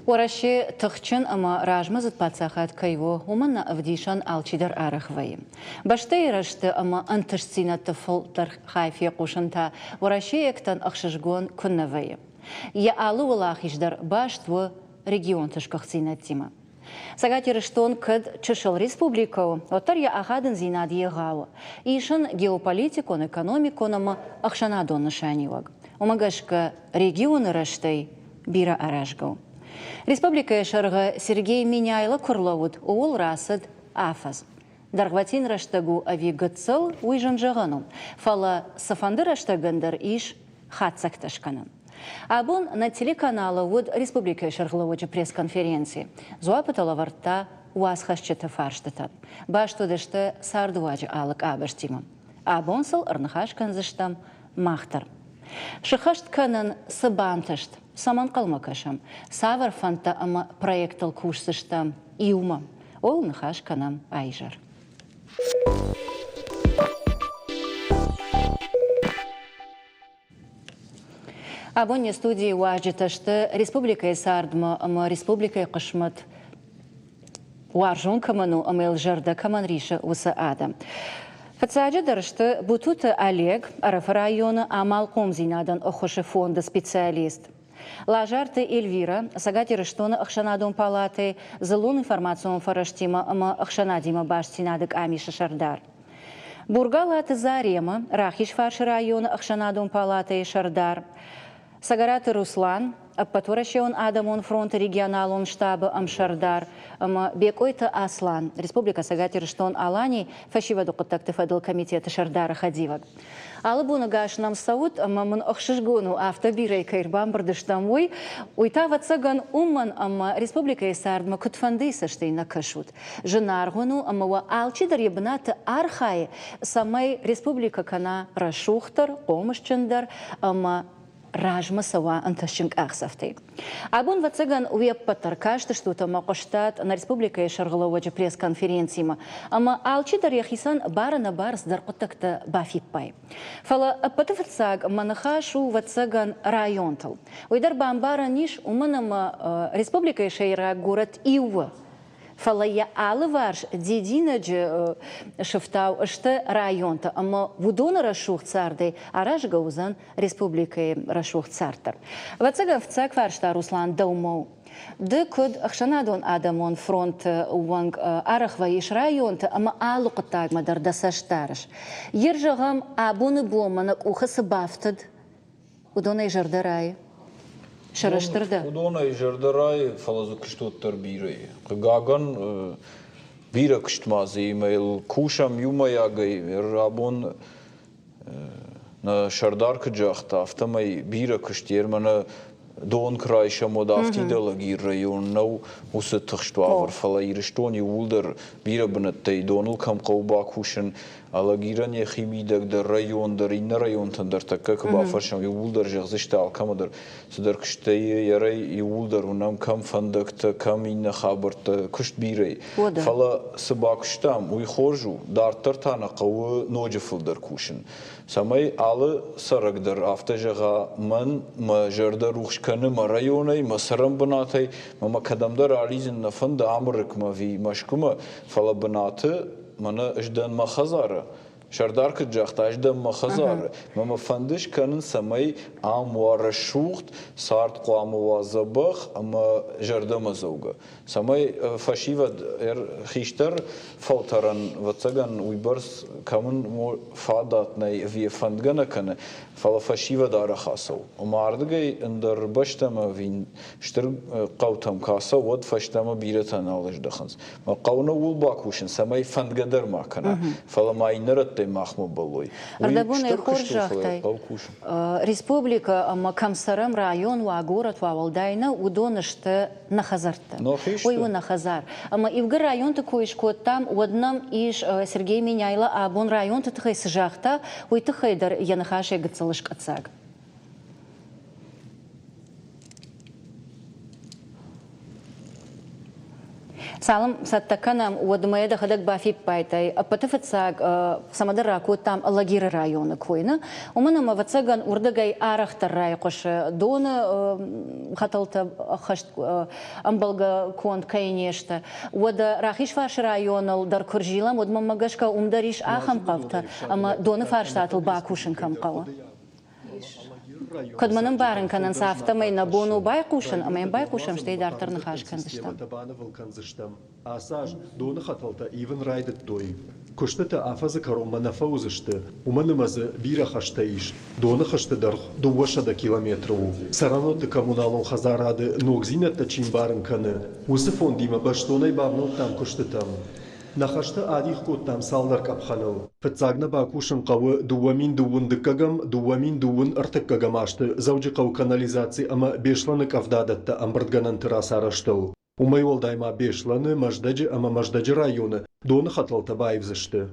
ورشي تخشن أما راجمز باتساخات كيو ومن أفديشان الشيدر أرخوي بشتي رشت أما أنتش سينة طفل در خايفي قوشنتا ورشي يكتن أخششقون كنوي يألو ولاخيش در باشت و رегион تشكخسينة تيما ساقاتي رشتون كد تششل республикو وطر يا أخادن زينادية غاوة إيشن геополитикон экономикон أما أخشنا دون نشانيوغ ومغاشك регион رشتي بيرا أراشقو Республика Шарга Сергей Миняйла Курловуд уул расад афаз. Даргватин раштагу авигацел уйжан жагану. Фала сафанды раштагандар иш хатсакташканан. Абун на телеканала Уд Республика Шаргловуджа пресс-конференции. Зуапатала варта уасхашчета фарштатат. Баштудеште сардуаджа алак абаштима. Абонсал арнахашкан заштам махтар. Шахашт канан сабанташт. Саман калмакашам. Савар фанта ама проектал курсыштам иума. Ол нахаш канам айжар. Абонне студии уажиташты республика Сардма ама республика Кашмат уаржун каману ама элжарда каман риша уса адам. Фацаджа даршты бутута Олег, Араф района Амал Комзинадан охоше фонда специалист. Лажарты Эльвира, Сагати Рештона Ахшанадон палаты, Залун информацию фараштима, ама Ахшанадима баштинадык Амиша Шардар. Бургалаты Зарема, Рахиш фарш района Ахшанадон палаты Шардар. Сагараты Руслан, Аппатуращион Адамон фронта регионалон штаба Амшардар, Бекойта Аслан, Республика Сагати Рештон Алани, фашиваду контакты фадл комитета Шардара Хадивак. Алабуна гаш нам саут, маман охшишгуну автобирей кайрбам бардыштамой, уйтава цаган умман Республика Исардма кутфанды саштей накашут. Женаргуну ва алчидар ебната архай самай Республика Кана Рашухтар, Омышчандар, Ражма сава анташинг ахсафтей. Абун вацаган уеппатар кашты что-то макоштат на Республика Шаргаловаджа пресс-конференцияма. Ама алчидар яхисан бара на бар сдар контакта бафиппай. Фала апатафацаг манахашу вацаган районтал. Уйдар бамбара ниш уманама Республика Шейра город Иува. Фала я алыварш дединаджи шифтау шты районта, ама вудона рашух цардей, араш гаузан Республикой рашух цартар. Вацаган вцаг варшта Руслан Даумоу. Декуд Ахшанадон Адамон фронт уанг арахваиш районта, ама алу катаг мадар дасаштараш. Ержагам абуны боманак ухасы бафтад, удона и жардарай. Шараштырда. Удона и жардарай фалазу кыштоттар бирей. Гаган бира кыштмази имейл кушам юмаягай рабон на шардар кыджахта автомай бира кыштер мана Дон крайша модавтидалаги район нау усы тахштуавар фала ириштони улдер бира бнаттай донул кам қауба кушын алагиран я химидак дар район дар инна район тандар такка каба фаршам и улдер жагзышта алкамадар судар кыштайы ярай и улдер унам кам фандакта кам инна хабарта кышт бирай фала сыба кыштам уй хоржу дар тартана қауы ноджифылдар кушын Самай алы сарагдар автожага ман ма жарда рухшканы ма районай ма сарам банатай ма кадамдар ализин на фанда амрык ма ви машкума фала банаты мана ждан ма хазара Шардар кыджахта ждан ма хазара ма фандыш канын самай амуара шухт сарт қуамуа забах ама жарда мазауга самай фашива хиштар фалтаран вацаган уйбарс камын фадатнай ви фандгана кана фала фашива дара хасау умардгай индар баштама вин штыр қаутам каса вод фаштама биратан алыждаханс ма қауна улбакушин самай фандгадар макана фала майнарат махму балой. Ардабуна и хоржахтай. Республика ама камсарам район ва город ва Валдайна удонышты на хазарта. Ой на хазар. Ама ивгар район такой шкот там однам иш Сергей Миняйла абон район тахай сжахта ой тахайдар янахаше гацалышк ацаг. Салым саттаканам удмая да хадак бафип байтай. Апатыфатсаг самадар ракут там Лагира района койна. Умана маватсаган урдагай арахтар рай кош дона хаталта хаш амбалга конт кайнешта. Уда рахиш фарш районал дар куржилам удма магашка умдариш ахам кавта. Ама дона фарштатл бакушин кам кава. Kad manam bērn kanan saftamai na bonu baykuşan, ama en baykuşam штей дартарны хашкандыштам. Асаж доны хаталта ивен райдет той. Куштата афазы карома на фаузышты. Уманымазы бира хаштаиш. Доны хаштадар дуашада километру. Сараноты коммуналон хазарады ногзинатта чимбарын каны. Усы фондима баштонай бавнот там куштатам. Нахашта адих коттам салдар капханыл. Фатсагна бакушын қавы дуамин дуын дыккагам, дуамин дуын артыккагам ашты. Заужи қау канализации ама бешланы кавдадатта амбырдганан тырасараштыл. Умай олдайма бешланы маждаджи ама маждаджи районы. Доны хаталта байвзышты.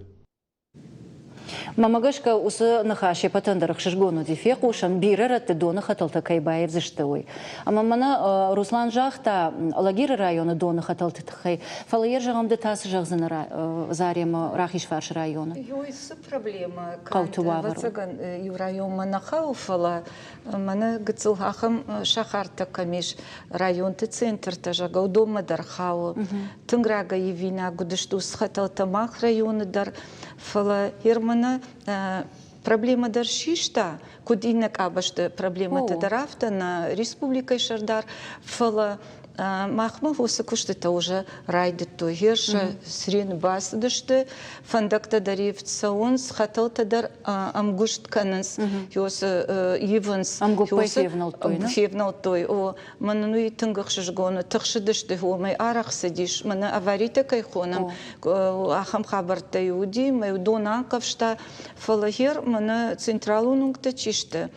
Мамагашка усы нахаши патандарах шишгону дефеку шан бирарат дона хаталта кайбаев заштовой. Ама мана Руслан жахта Лагира района дона хаталта тхай. Фалаер жагам де тас жагзана зарема рахиш фарш района. Юйсы проблема. Каутувавару. Вацаган ю район манахауфала мана гыцылхахам шахарта камиш район ты центр тажа гаудома дархау. Тынграга евина гудыштус хаталта мах районы дар фала Ирмана проблема даршишта, кудинек абашты проблема тадарафта на республикой Шардар фала махма восы куштыта уже райды то герша срен басдышты фандакта дарив цаунс хатал тадар амгушт кананс йос иванс февнал той о мануи тынгахшыш гона тахшыдышты хомай арах сидиш мана аварита кайхонам ахам хабарта юди май донанкавшта фалагер мана централунунгта чишты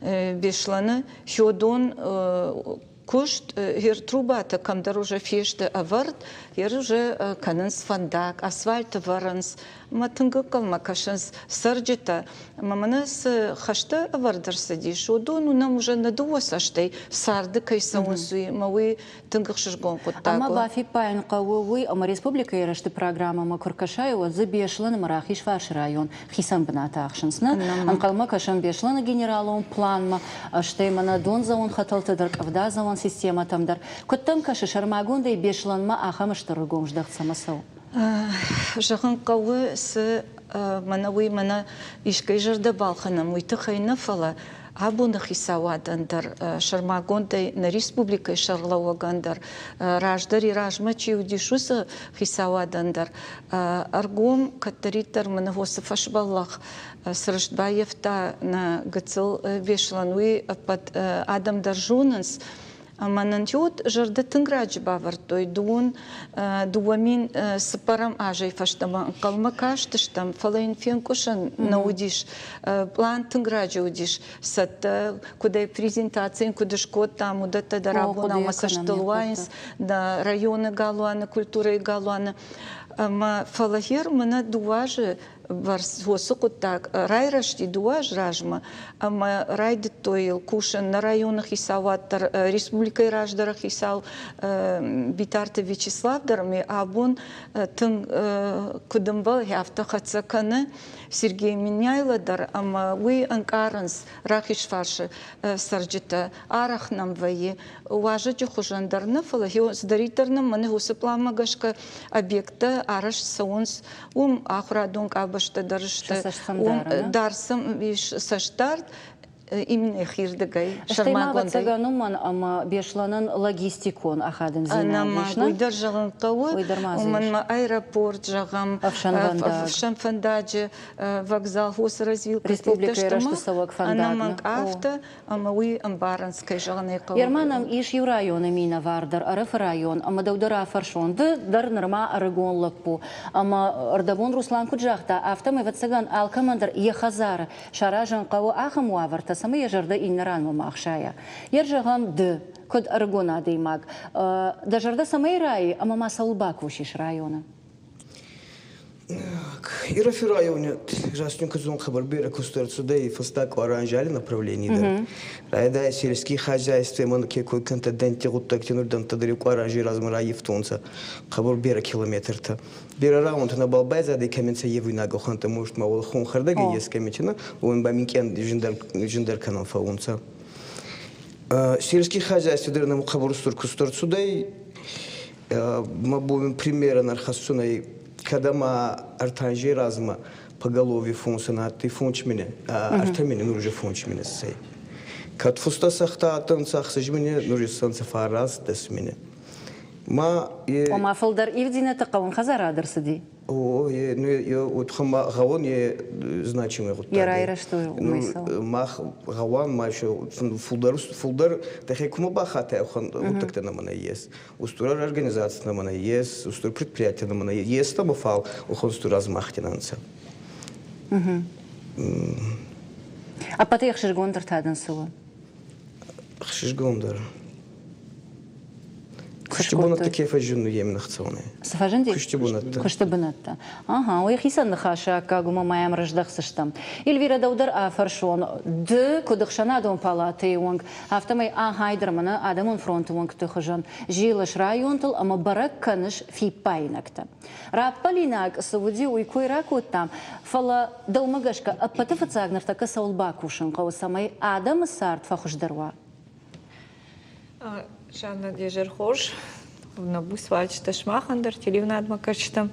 бешланы хёдон Кушт хер трубата кам дороже феште авард хер уже кананс фандак асфальт варанс матынгыкал макашанс сарджета маманас хашта авардар садиш одону нам уже надуосаштай сарды кайсаунсуи мауи тынгыкшыжгон куттаго Ама бафи пайн кавуи ама республика ярашты программа макуркашаева забешлан марахиш фарш район хисам бната ахшансна анкалма кашан бешлан генералон планма штей мана дон заун хаталта дар кавда заун система тамдар. Коттам каши шармагунда и бешланма ахамыштырыгом ждах самасау. Жахын кауы с манауи мана ишкай жарда балханам уйты хайна фала абуна хисавадандар шармагунда на республика шарлауагандар раждар и ражмачи удишуса хисавадандар аргом катаритар мана хосы фашбаллах срыштбаевта на гацыл бешлануи под адам даржунанс Манантиот жарда тынграджи бавартой дуун дуамин сыпарам ажай фаштама калма каштыштам фалайн фен кушан наудиш план тынграджи удиш сат куда презентация куда шкот там удата дарабуна масаштылуайнс да районы галуана культура галуана ма фалагер мана дуажи так райрашти дуаж ражма ама райды тойл кушан на районах исаваттар республикой раждарах исал битарты Вячеславдарами абун тын кудымбал яфта хацаканы Сергей Миняйладар ама уи анкаранс рахиш фарши сарджита арахнам ваи уважаджи хужандарны фалаги сдаритарным маны гусыплама гашка объекта араш саунс ахурадунг абашта дарышты дарсым виш саштарт именно хирдагай шармагондай. Штеймавацагануман ама бешланан логистикон ахадын зина. Анама гуйдар жағын қауы, уманма аэропорт жағам, Авшанфандаджи, вокзал, хос развилка. Республика Ирашты Савак Фандадна. Анаманг авто, ама уи амбаранскай жағын қауы. Ярманам иш ю районы мина вардар, арыф район, ама даудара фаршонды, дар нырма арыгон лаппу. Ама ардабон Руслан Куджахта, автомы вацаган алкамандар ехазар, шаражан қауы ахам уаварта. Самые жарда иннаран мамахшая. Ержагам д код аргона деймаг. Да жарда самые раи, а мама салбак ушиш района. Ира в районе, Жаснюка зон Хабарбира, Кустарцуда и Фастак оранжали направлений. Райда сельские хозяйства, манки какой-то денти гуттактинур дантадарику оранжи размера Евтонца. Хабарбира километр-то. Бира раунд на Балбайза, да каменца Евина Гоханта может мавол хон хардаги есть каменчина, он бамикен жендер канал фаунца. Сельские хозяйства, дырным Хабарстур Кустарцуда и мы будем примерно архасуной. Когда мы артанжи разма поголовье функциона, ты функчмене, артамине нужно функчмене сей. Kad fusta sahta atan sahsajmene nurisan safaras desmine. ما وما فلدر إيفدينا تقون خزارة درسدي. О, вот хама гавон е значимый вот. Я райра что умысел. Мах гаван маcho фулдар дахе кума бахата хон вот так на мана есть. Уструра организация на мана есть, уструра предприятие на мана есть, там фал хон уструра размахтинанца. А потом их ширгондер таден сува. Ширгондер. Куштибунат такие фажуны емных цоны. Сафаженди? Куштибунат. Куштибунат. Ага, у их исан нахаша кагума маям рождах сыштам. Эльвира Даудер афаршон. Д кудахшана дом палаты вонг. Автомай ахайдермана адамон фронт вонг тухажан. Жилаш районтал ама барак каныш фи пайнакта. Раппалинак сауди уйкуй ракутам. Фала далмагашка апатафацагнар така саулбакушан каусамай адам сарт фахушдарва. Жанна Дежерхош, на бусвач ташмахандер, теливнад макачтам.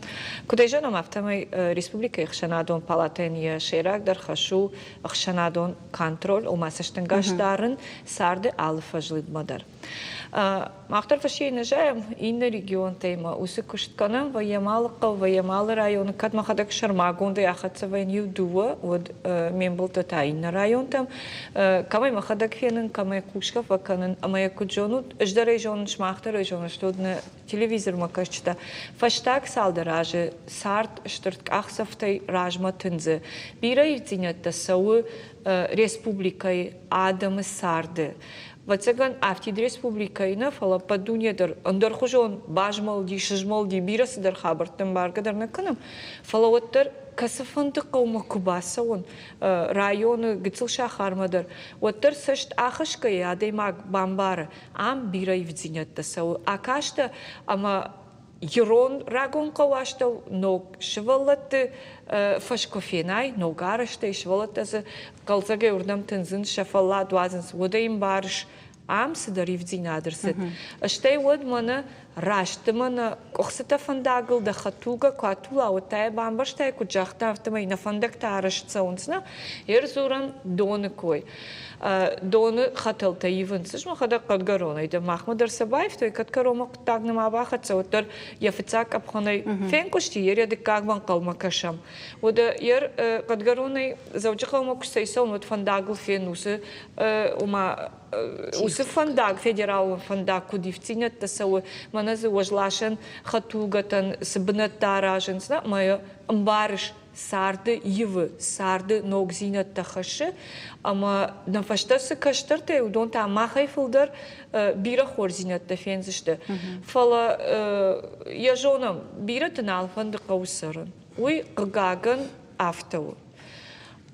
Куда жанам автомай республика ихшанадон палатения шерак дар хашу ихшанадон контроль у масаштан гаштарын сарды алфажлид мадар. Махтар фаши нажаем инна регион тема усыкуштканам воемалы район кад махадак шармагунда яхатса веню дуа вот мембл та инна район там камай махадак фенен камай кушка ваканен амая куджону ждаре жон шмахтар жон что на телевизор макашта фаштак салдараже сарт штырт ахсафтай ражма тынзы бира иртинят сау республикой адам сарды Вацаган автид республикайна фала падуньядыр андырхужон бажмалди шижмалди бирасы дар хабартын баргадар наканам фала оттар касафанды қаума кубаса он районы гыцыл шахармадар оттар сашт ахышкай адаймаг бамбары ам бирай вдзинятта сау акашта ама Ерон рагон кавашта ног швалаты фашкофенай ногарашта и швалата за калзаге урдам тензин шафала дуазенс водаим барш ам садари вдзинадерсет. Штей вод мана рашта мана кохсата фандагл да хатуга катула отая бамбаштай куджахта автомай на фандакта арашцаунсна ерзуран доны кой. Доны хател таивен сышма хада кадгарона ида Махмудар Сабаев той кадгарома тагнам абахатса отар яфицак абханай фенкушти ер де кагван калмакашам ода ер кадгароной завчахалма кусайсал вот фандагл фенусы ума усы фандаг федерал фандаг кудивцинят тасау маназы ожлашен хатугатан сбнатараженсна моя амбариш сарды йывы, сарды ногзина тахашы, ама нафаштасы каштырты, удон та махай фылдар бира хорзинат тафензишты. Фала я жонам бира тынал фанды каусарын. Уй гаган автау.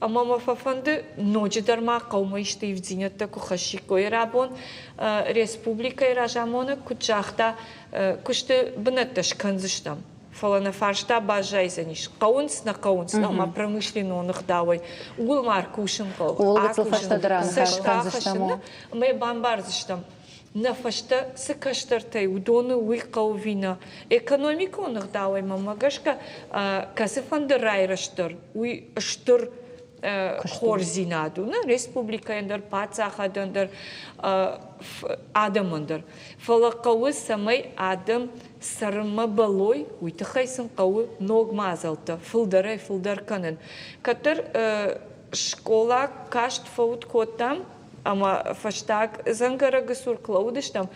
Ама мафафанды ноджидарма каума ишты ивдзинат таку хашикой рабон республика и ражамона кучахта кушты бнатташ канзиштам. Фалана фаршта бажайзаниш. Каунс на каунс, но ма промышленно нахдавай. Угол маркушин кал. Улгацл фашта дран. Сашта хашина. Мы бомбардиштам. На фашта сыкаштартай удоны уйкау вина. Экономика нахдавай мамагашка касифанды райраштар. Уй штыр хорзинаду. На республика эндер пацахадендер адамендер. Фала кауы самай адам Сарма балой, уйтахайсан кауы ног мазалта, фылдар канен. Катар школа кашт фаут котам, ама фаштаг зангара гасур клаудыштам.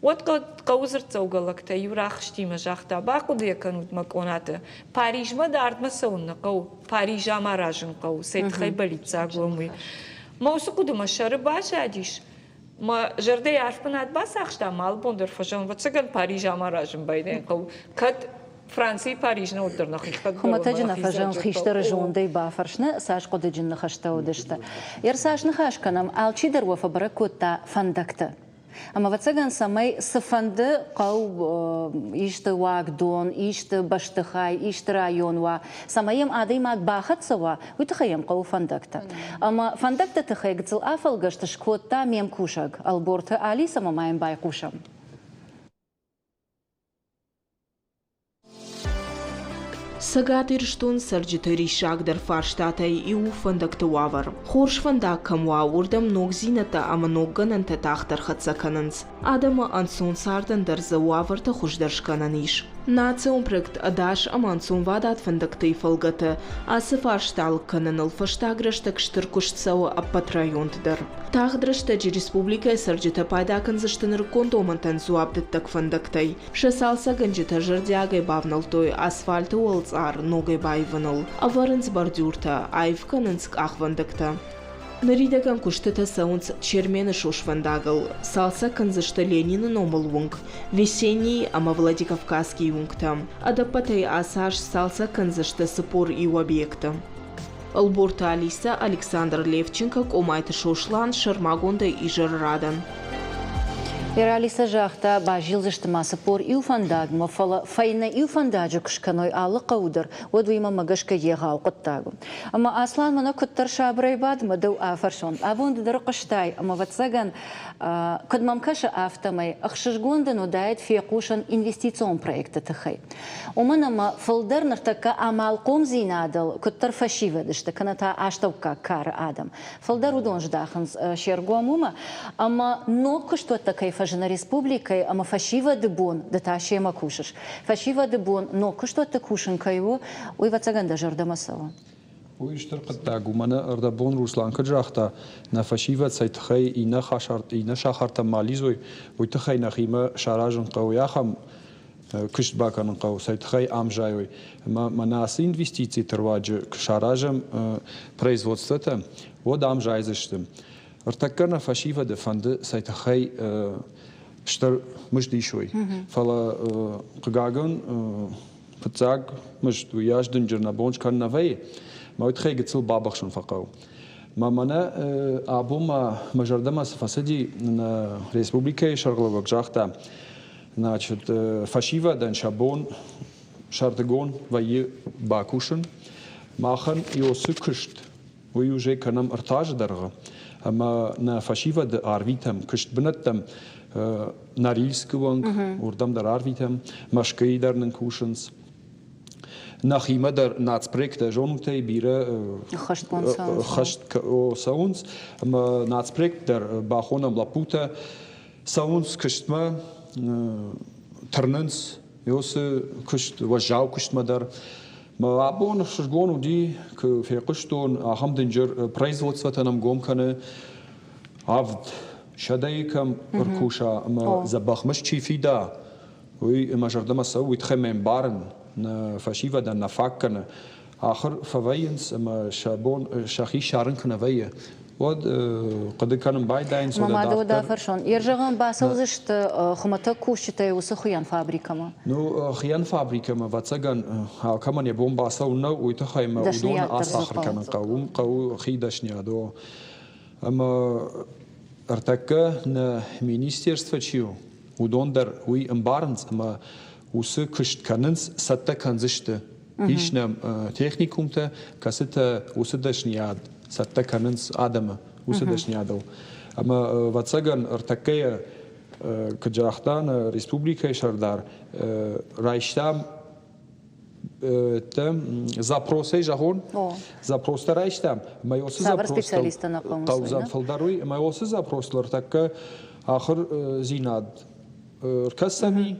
Вот каузыр цаугалакта, юрахштима жахта, бакуды яканут маконата. Парижма дартма саунна кау, Парижа маражын кау, сайтхай балица глумы. Маусукуды машары баша адиш. ما جرده عرفنات بس أخشته مال بندر فشان و چگن پریجا ما راجم باید کد Франции Парижна удырнах Хуматаджина фажан хиштар жондай бафаршна саш кодыджинна хаштаудышта. Яр сашны хашканам алчидер вафабаракутта фандакта. Ама вацаган самай сафанды қау ишты вагдон, ишты баштыхай, ишты районва. Самаем адый маг бахатсава, уйтахаем қау фандакта. Ама фандакта тахай гцил афалгашты шквотта мем кушаг. Алборта али самамаем бай кушам. Сагат ирштун сарджитари шагдар фарштатай иу фандактуавар. Хорш фандак камва урдам ног зината ама ног гананта тахтар хатсакананс. Адама ансон сардан дар зауаварта хуждаршкананиш. Национ проект адаш ама ансон вадат фандактай фалгата, асы фарштал кананал фаштаграштак штыркуштсау аппатрайонтдар. Тахдрашта республика сарджита пайдакан заштаныр кондомантан зуабдыттак фандактай. Шасалса ганджита жардягай бавналтой асфальты уалцар ногай байванал. Аварынц бордюрта, айвканынск ахвандакта. Наридаган куштата саунц чермена шошвандагал. Салса канзашта Ленина номалвунг. Весенний ама Владикавказский вунгтам. Адапатай асаш салса канзашта сапор и объекта. Алборта Алиса Александр Левченко комайта шошлан шармагонда и жаррадан. Иралиса жахта бажил заштама сапор илфандаг мафала файна илфандаджа кшканой алла қаудыр одвима магашка егау қоттагу. Ама аслан мана күттар шабрай бад мадау афаршон. Авонды дар қыштай, ама ватсаган кадмамкаша автомай ахшишгонда нудает фиякушан инвестицион проекта тахай. Уманама фалдар нартака амалком зинадал күттар фашива дышта каната аштаука кара адам. Фалдар удон ждаханс шергуамума, ама но кышто такай фажина республикой, ама фашива дебон, да таши макушаш. Фашива дебон, но кышто такушен кайво, ой ватсаганда жардамасава. Уйштер қаттагу мана ардабон Руслан каджахта на фашива цайтхай и на шахарта мализой уйтхай на хима шаражен қауяхам кыштбакан қау цайтхай амжайой манас инвестиции терваджи к шаражам производствата вот амжайзыштым. Артакана фашива де фанды цайтхай штар мыждишой. Фала қагаган пцаг мыжду яждын жернабонч кан навей. ما وتخيل تصل بابخ شون فقاو ما منا أبو ما مجردما سفاسدي نا ريسبوبليكا شرقلوك جاختا ناچت فاشيفا دان شابون شارتگون وي باكوشن ماخن يوسو كشت ويوجي كنم ارتاج درغه اما نا فاشيفا د ارفيتم كشت بنتم ناريلسكوانگ وردم در ارفيتم مشكي درن كوشنس nach immer der Natsprojekt der Jonute bira khasht sounds Natsprojekt der Bachonam Laputa sounds kıştma ternens yose kışt vajau kıştma der ma abon shgonu di ke feqshton aham dinger производство нам гомкане авд шадаикам ркуша ma забахмаш чифида ой мажардама сау итхемем барн na fashiva dan na fakkene acher verweyens ma shabon shachi sharen knaveye wat qad kanen baydain so da da farshon yerjagan basawzisht khumata kushte usukhiyan fabrikama no khiyan fabrikama watsagan ha kaman ye bomba saw no uyta khayma udon asakhr kaman qaw khidashniado ama artakka na ministerstvo chiu udon dar uy embarns ama uсы кышт канынс сатта канзышты. Ишнам техникумта касыта усы дашняд сатта канынс адама усы дашнядал. Ама ватсаган артакая каджахтан республика шардар райштам там запросей жахон запроста райштам майосы запроста таузан фалдаруй майосы запрослар такка ахыр зинад касами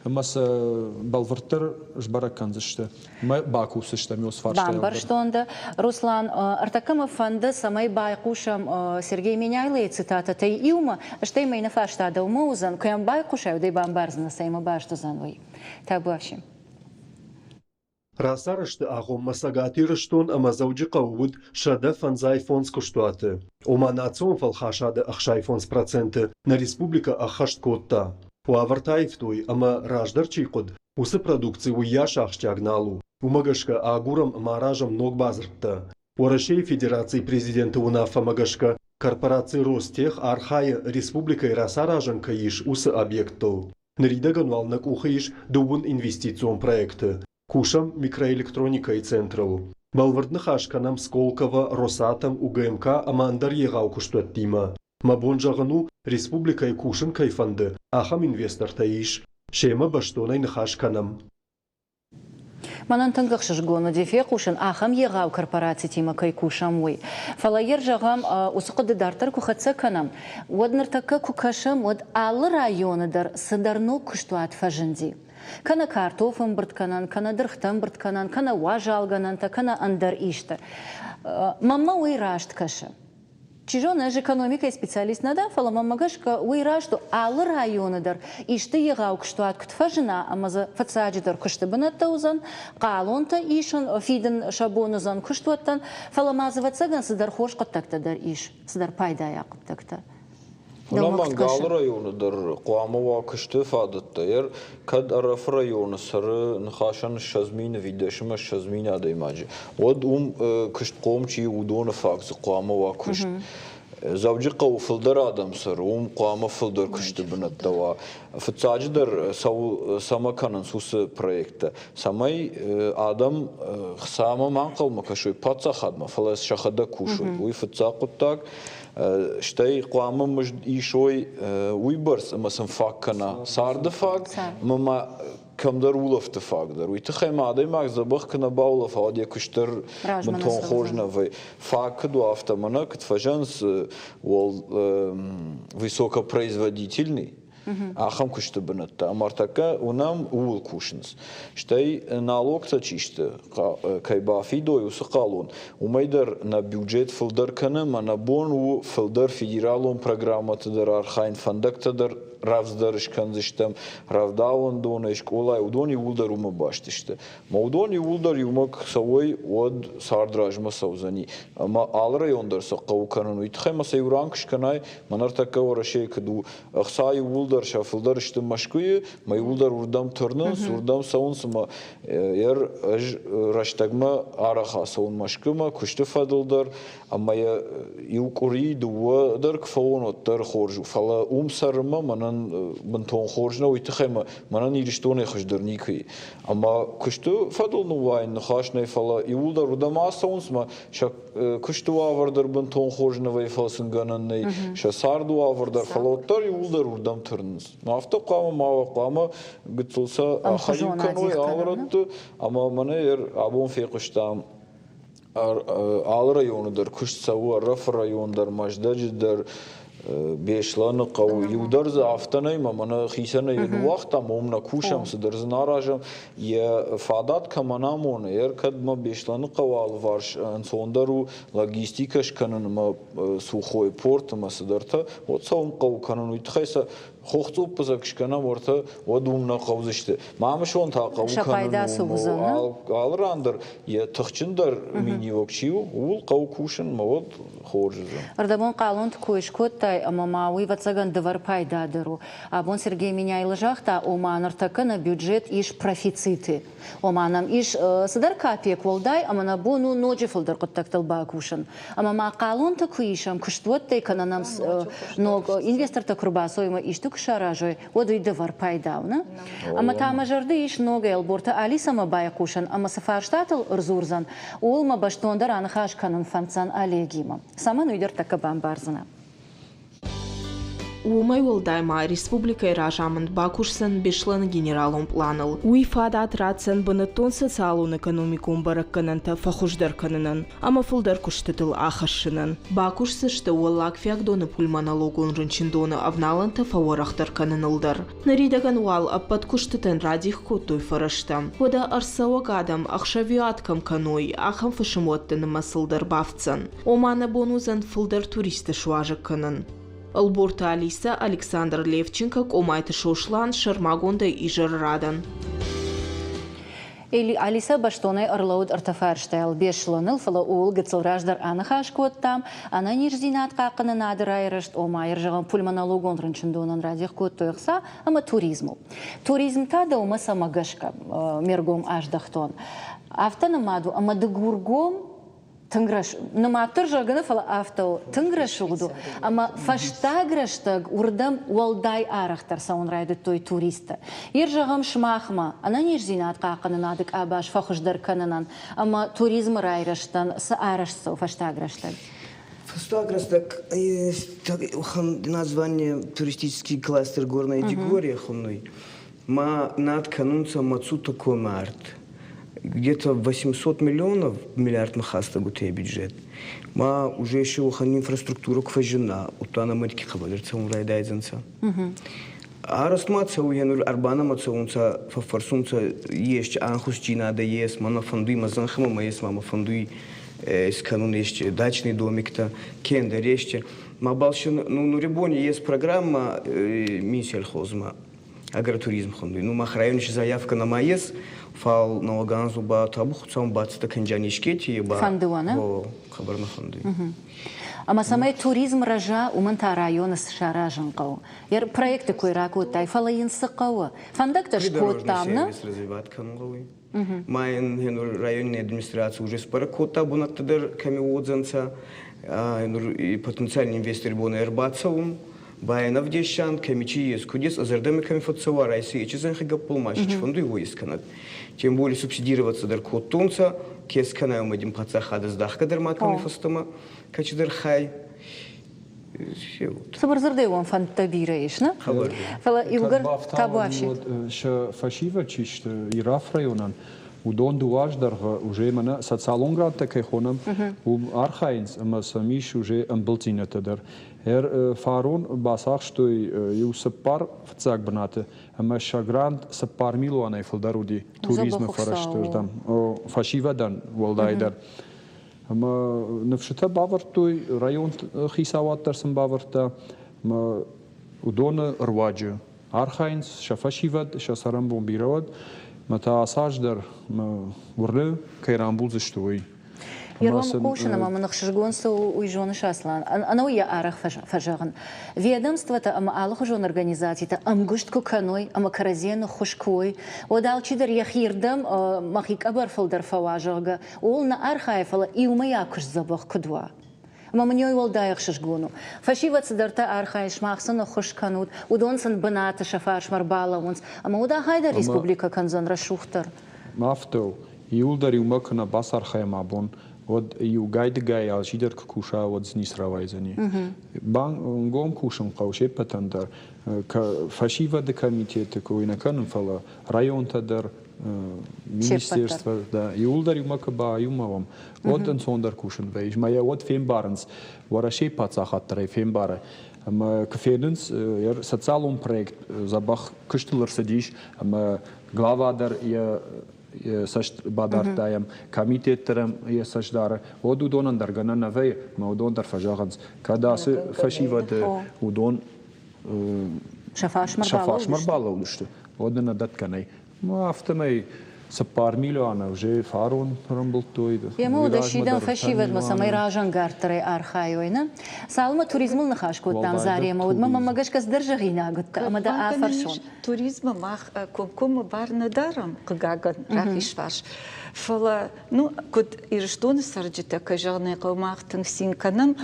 Mas balvartar жбараканзышты. Мы бакусышты мёс фаршты. Бамбарштонда Руслан артакама фанда самай байкушам Сергей Меняйлы цитата тей иума штей мейна фашта да умоузан кем байкушай дей бамбарзна сайма башту занвой. Так башим. Расарышты ағым масагатирыштон амазауджи қауыд шада фанзай фонс куштуаты. Ома национ фалхашады ақшай фонс проценты на республика ақашт котта. Пуавартаев той, ама раждар чийқуд, Усы продукции уя шахчагналу. Умагашка агурам маражам ног базртта. У России Федерации президента Унафа Магашка корпорации Ростех Архая Республика Ирасаражан Каиш усы объекту. Наридаган волнак ухаиш дубун инвестицион проекты. Кушам микроэлектроника и централу. Балвардных ашканам Сколково, Росатом, УГМК Амандар егау куштуаттима. Мабонжагану Республика и Кушин кайфанды. Ахам инвестор таиш. Шема баштонай нахашканам. Манан тангах шашгону дефе кушан ахам егау корпорации тима кай кушам уй. Фалайер жагам усуқады дартар кухатса канам. Уаднар така кукашам уад алы районы дар садарну куштуат фажинди. Кана картофын біртканан, кана дырхтан біртканан, кана важалгананта, кана андар ишта. Мамма уй рашт каша. Чижона ж экономика и специалист нада, фала мамагашка уй рашту алы районы дар ишты егау куштуат кутфажина, амаза фацаджидар кушты бынатта узан, қалонта ишын фиден шабонузан куштуаттан, фала мазыватсаган сыдар хош қоттакта дар иш, сыдар пайдая қоттакта. Уламан гал районы дар қуамова кышты фадатта. Ер кад араф районы сары нхашан шазмин видешма шазмин адаймаджи. Од кышт қомчи удоны факсы қуамова кышт. Завжди қау филдер адам сары қуама филдер кышты бінаттава. Фацаджидар самаканан сусы проекта. Самай адам сама манқал макашуй паца хадма. Фалас шахада кушуй. Уй фаца қуттак. Штай қуама мыжд ишой уйбарс, амасан факкана сарды фак, мама камдар улафты факдар. Уй тахайма адаймак забах кана баулаф, адя куштар бантон хожна вай факду автомана, катфажанс высокопроизводительный. Ахам кушты бінатта. Амартака унам уыл кушыныз. Штай налогта чишті. Кайбафи дой усы қалун. Умайдар на бюджет филдар каны, мана бон у филдар федералун программатыдар, архайн фандактадар, равздарышканзыштам, равдаун дона школай, удони улдар ума баштышты. Ма удони улдар юмак савой од сардражма саузани. Ама ал райондар сақау канану. Итхай маса юранкшканай, манартака орашей каду ахсай улдар шафилдар штым машкуи, ма улдар урдам турнус, урдам саунсма, ер раштагма араха саун машкума, кушты фадылдар, ама я юкури дуа дар кфаунот дар хоржу. Фала сарма манан бантон хоржна уйтхайма манан ирштоне хождерники. Ама кушты фадылну вайн хашнай фала иулдар урдам асаунсма, ша кушты авардар бантон хоржна вайфалсын гананнай, ша сарду авардар фала оттар иулдар урдам турнус. Мафта қама мава қама гытылса ахаюканой алратты, ама мана ер абон фейқыштам ал районыдар, кушт-саву араф райондар, маждаджидар, бешланы қау юдарзы автанайма, мана хисана ен уақта момна кушам сыдырзы наражам, я фадат каманамон, ер кадма бешланы қау алварш, ансондару логистикаш кананма сухой порт ма сыдырта, от саум қау канану итхайса, хоқтуп пызакшкана морта одумна қаузышты. Мамышон та қау канану алрандыр, я тұхчындар минивокчиу, ул қау кушын мавод хоржызы. Ардамон қалунд көшкөттай, амамауи ватсаган дывар пайдадыру. Абон Сергей Меняйлы жақта, оманыртакы на бюджет иш профициты. Оманам иш сыдар капек волдай, амана бону ноджи фылдар құттақтыл ба кушын. Амама қалунд күйшам, күштуаттай кананам инвесторта күрбасойма ишті кшаражой, оду и дывар пайдауна. Ама тама жарды иш нога елборта алисама бая кушын, ама сафарштатыл рзурзан, улма баштондар анхаш канын фанцан алегима. Саман уйдер така бамбарзына. Умай волдайма республика иражамын бакушсан бешланы генералом планыл. Уйфада атратсан бынытон социалун экономикум бараккананта фахуждар канынан, ама фулдар куштытыл ахашшынан. Бакушсы шты уаллак фиагдоны пульмонологун рынчиндоны авналанта фаворахтар кананылдар. Наридаган уал аппат куштытын радих коттой фарашта. Ода арсауагадам ахшавиаткам каной, ахам фашимоттаны масылдар бафцан. Омана бонузан фулдар туристы шуажак канан. Алборта Алиса, Александр Левченко, Комайты Шошлан, Шармагонда и Жаррадан. Или Алиса баштоны орлауд артафарштайл бешлоныл фала ул гыцылраждар анахаш коттам, ана нирзинат какыны надыр айрышт, о майыр жаған пульмонологон рынчындуынан радиох коттойықса, ама туризму. Туризмта да ума самагашка мергом аждахтон. Автономаду, ама дыгургом тынграш, наматыр жагыны фала автоу тынграш угду, ама фаштаграштаг урдам уалдай арахтар саун райды той туриста. Ер жагам шмахма, ана нирзинат какыны надык абаш фахыждар канынан, ама туризм райраштан са арашсау фаштаграштаг. Фаштаграштаг название туристический кластер горной Дигория хунной. Ма над канунца мацута комарт. Где-то 800 миллионов, миллиард махаста гутей бюджет. Ма уже еще ухан инфраструктура кважина, утана мэрки хабадырца умрайдайзанца. А растмаца уянур арбана мацаунца фафарсунца есть анхус чина да есть, мана фандуй мазанхама ма есть, мама фандуй с канун есть дачный домик-то, кенда реште. Ма балшин, ну ребоне есть программа Минсельхозма, агротуризм хандуй. Ну мах районище заявка на маес, фал на оганзу ба табух цам бацта канджанишкети ба фандуана хабарна фандуй. Ама самай туризм ража уманта района с шаражан кау. Ер проекты кой ракут тай фала инсы кау. Фандакта шкот тамна. Развивать канулы. Майен хенур районная администрация уже спара кота бунат тадер ками отзанца. И потенциальный инвестор бона эрбацаум. Байна в дещан камичи есть кудес азардами ками фотсова райси и чизан хагапол машич фонду его исканат. Тем более субсидироваться дар котунца, кес канаем один пацахада сдах кадар матками фостома, качидар хай. Соборзарды он фантабираешь, на? Фала Илгар табаши. Ш фашива чишт Ираф районан. Удон дуаждар уже мана социалонград такой хонам архаинс, ама самиш уже амбалтинатадар. Фарон басах что ю сапар вцак бнате, ама шагранд сапар милуана фалдаруди туризма фараштырдам. Фашива дан волдайдар. Ама навшита бавартой район хисаваттарсın баварта, ама удона рваджи. Архаинс шафашивад шасарам бомбировад. Мата асаждар урлы кайрамбул заштуй. Ирлам кушана мама нахшжгонса уйжоны шаслан. Ана уя арах фажаган. Ведомство-то ама алых жон организации-то амгуштку каной, ама каразену хушкой. Одал чидар яхирдам махик абарфалдар фаважага. Ол на архайфала и умаякуш забах кудва. Мама не уолдаях шашгону. Фашиваться дарта архайш махсана хушканут. Удонсан баната шафарш марбала унс. Ама уда хайда республика канзан рашухтар. Мафтов. Иулдари умакна бас архаймабон. Вот ю гайдгай алжидер куша вот знисравайзани. Бан гом кушам кауше патандар. Фашива де комитет кой на канфала район тадар министерство да иулдари умакба юмавам. Вот он сондар кушан вейж. Моя вот фембарнс. Варашей пацахаттарай фембара. Ама кафеденс ер социалум проект забах кыштылар садиш. Ама главадар я сашт бадардаям комитеттерам я сашдара оду донан даргана навей ма удон дар фажаганс кадас фашива де удон шафаш марбала улышты одна датканай ма автомай сапар миллиона уже фарон рамблтойда я мода шидан фашиват масамай ражан гартре архайойна салма туризмул нахашкот там зария мод мама магашка сдержагина гот амада афаршон туризма мах ком барна дарам кагаган рахишваш фала ну кот ирштон сарджита кажарне qawmaqtın sinkanam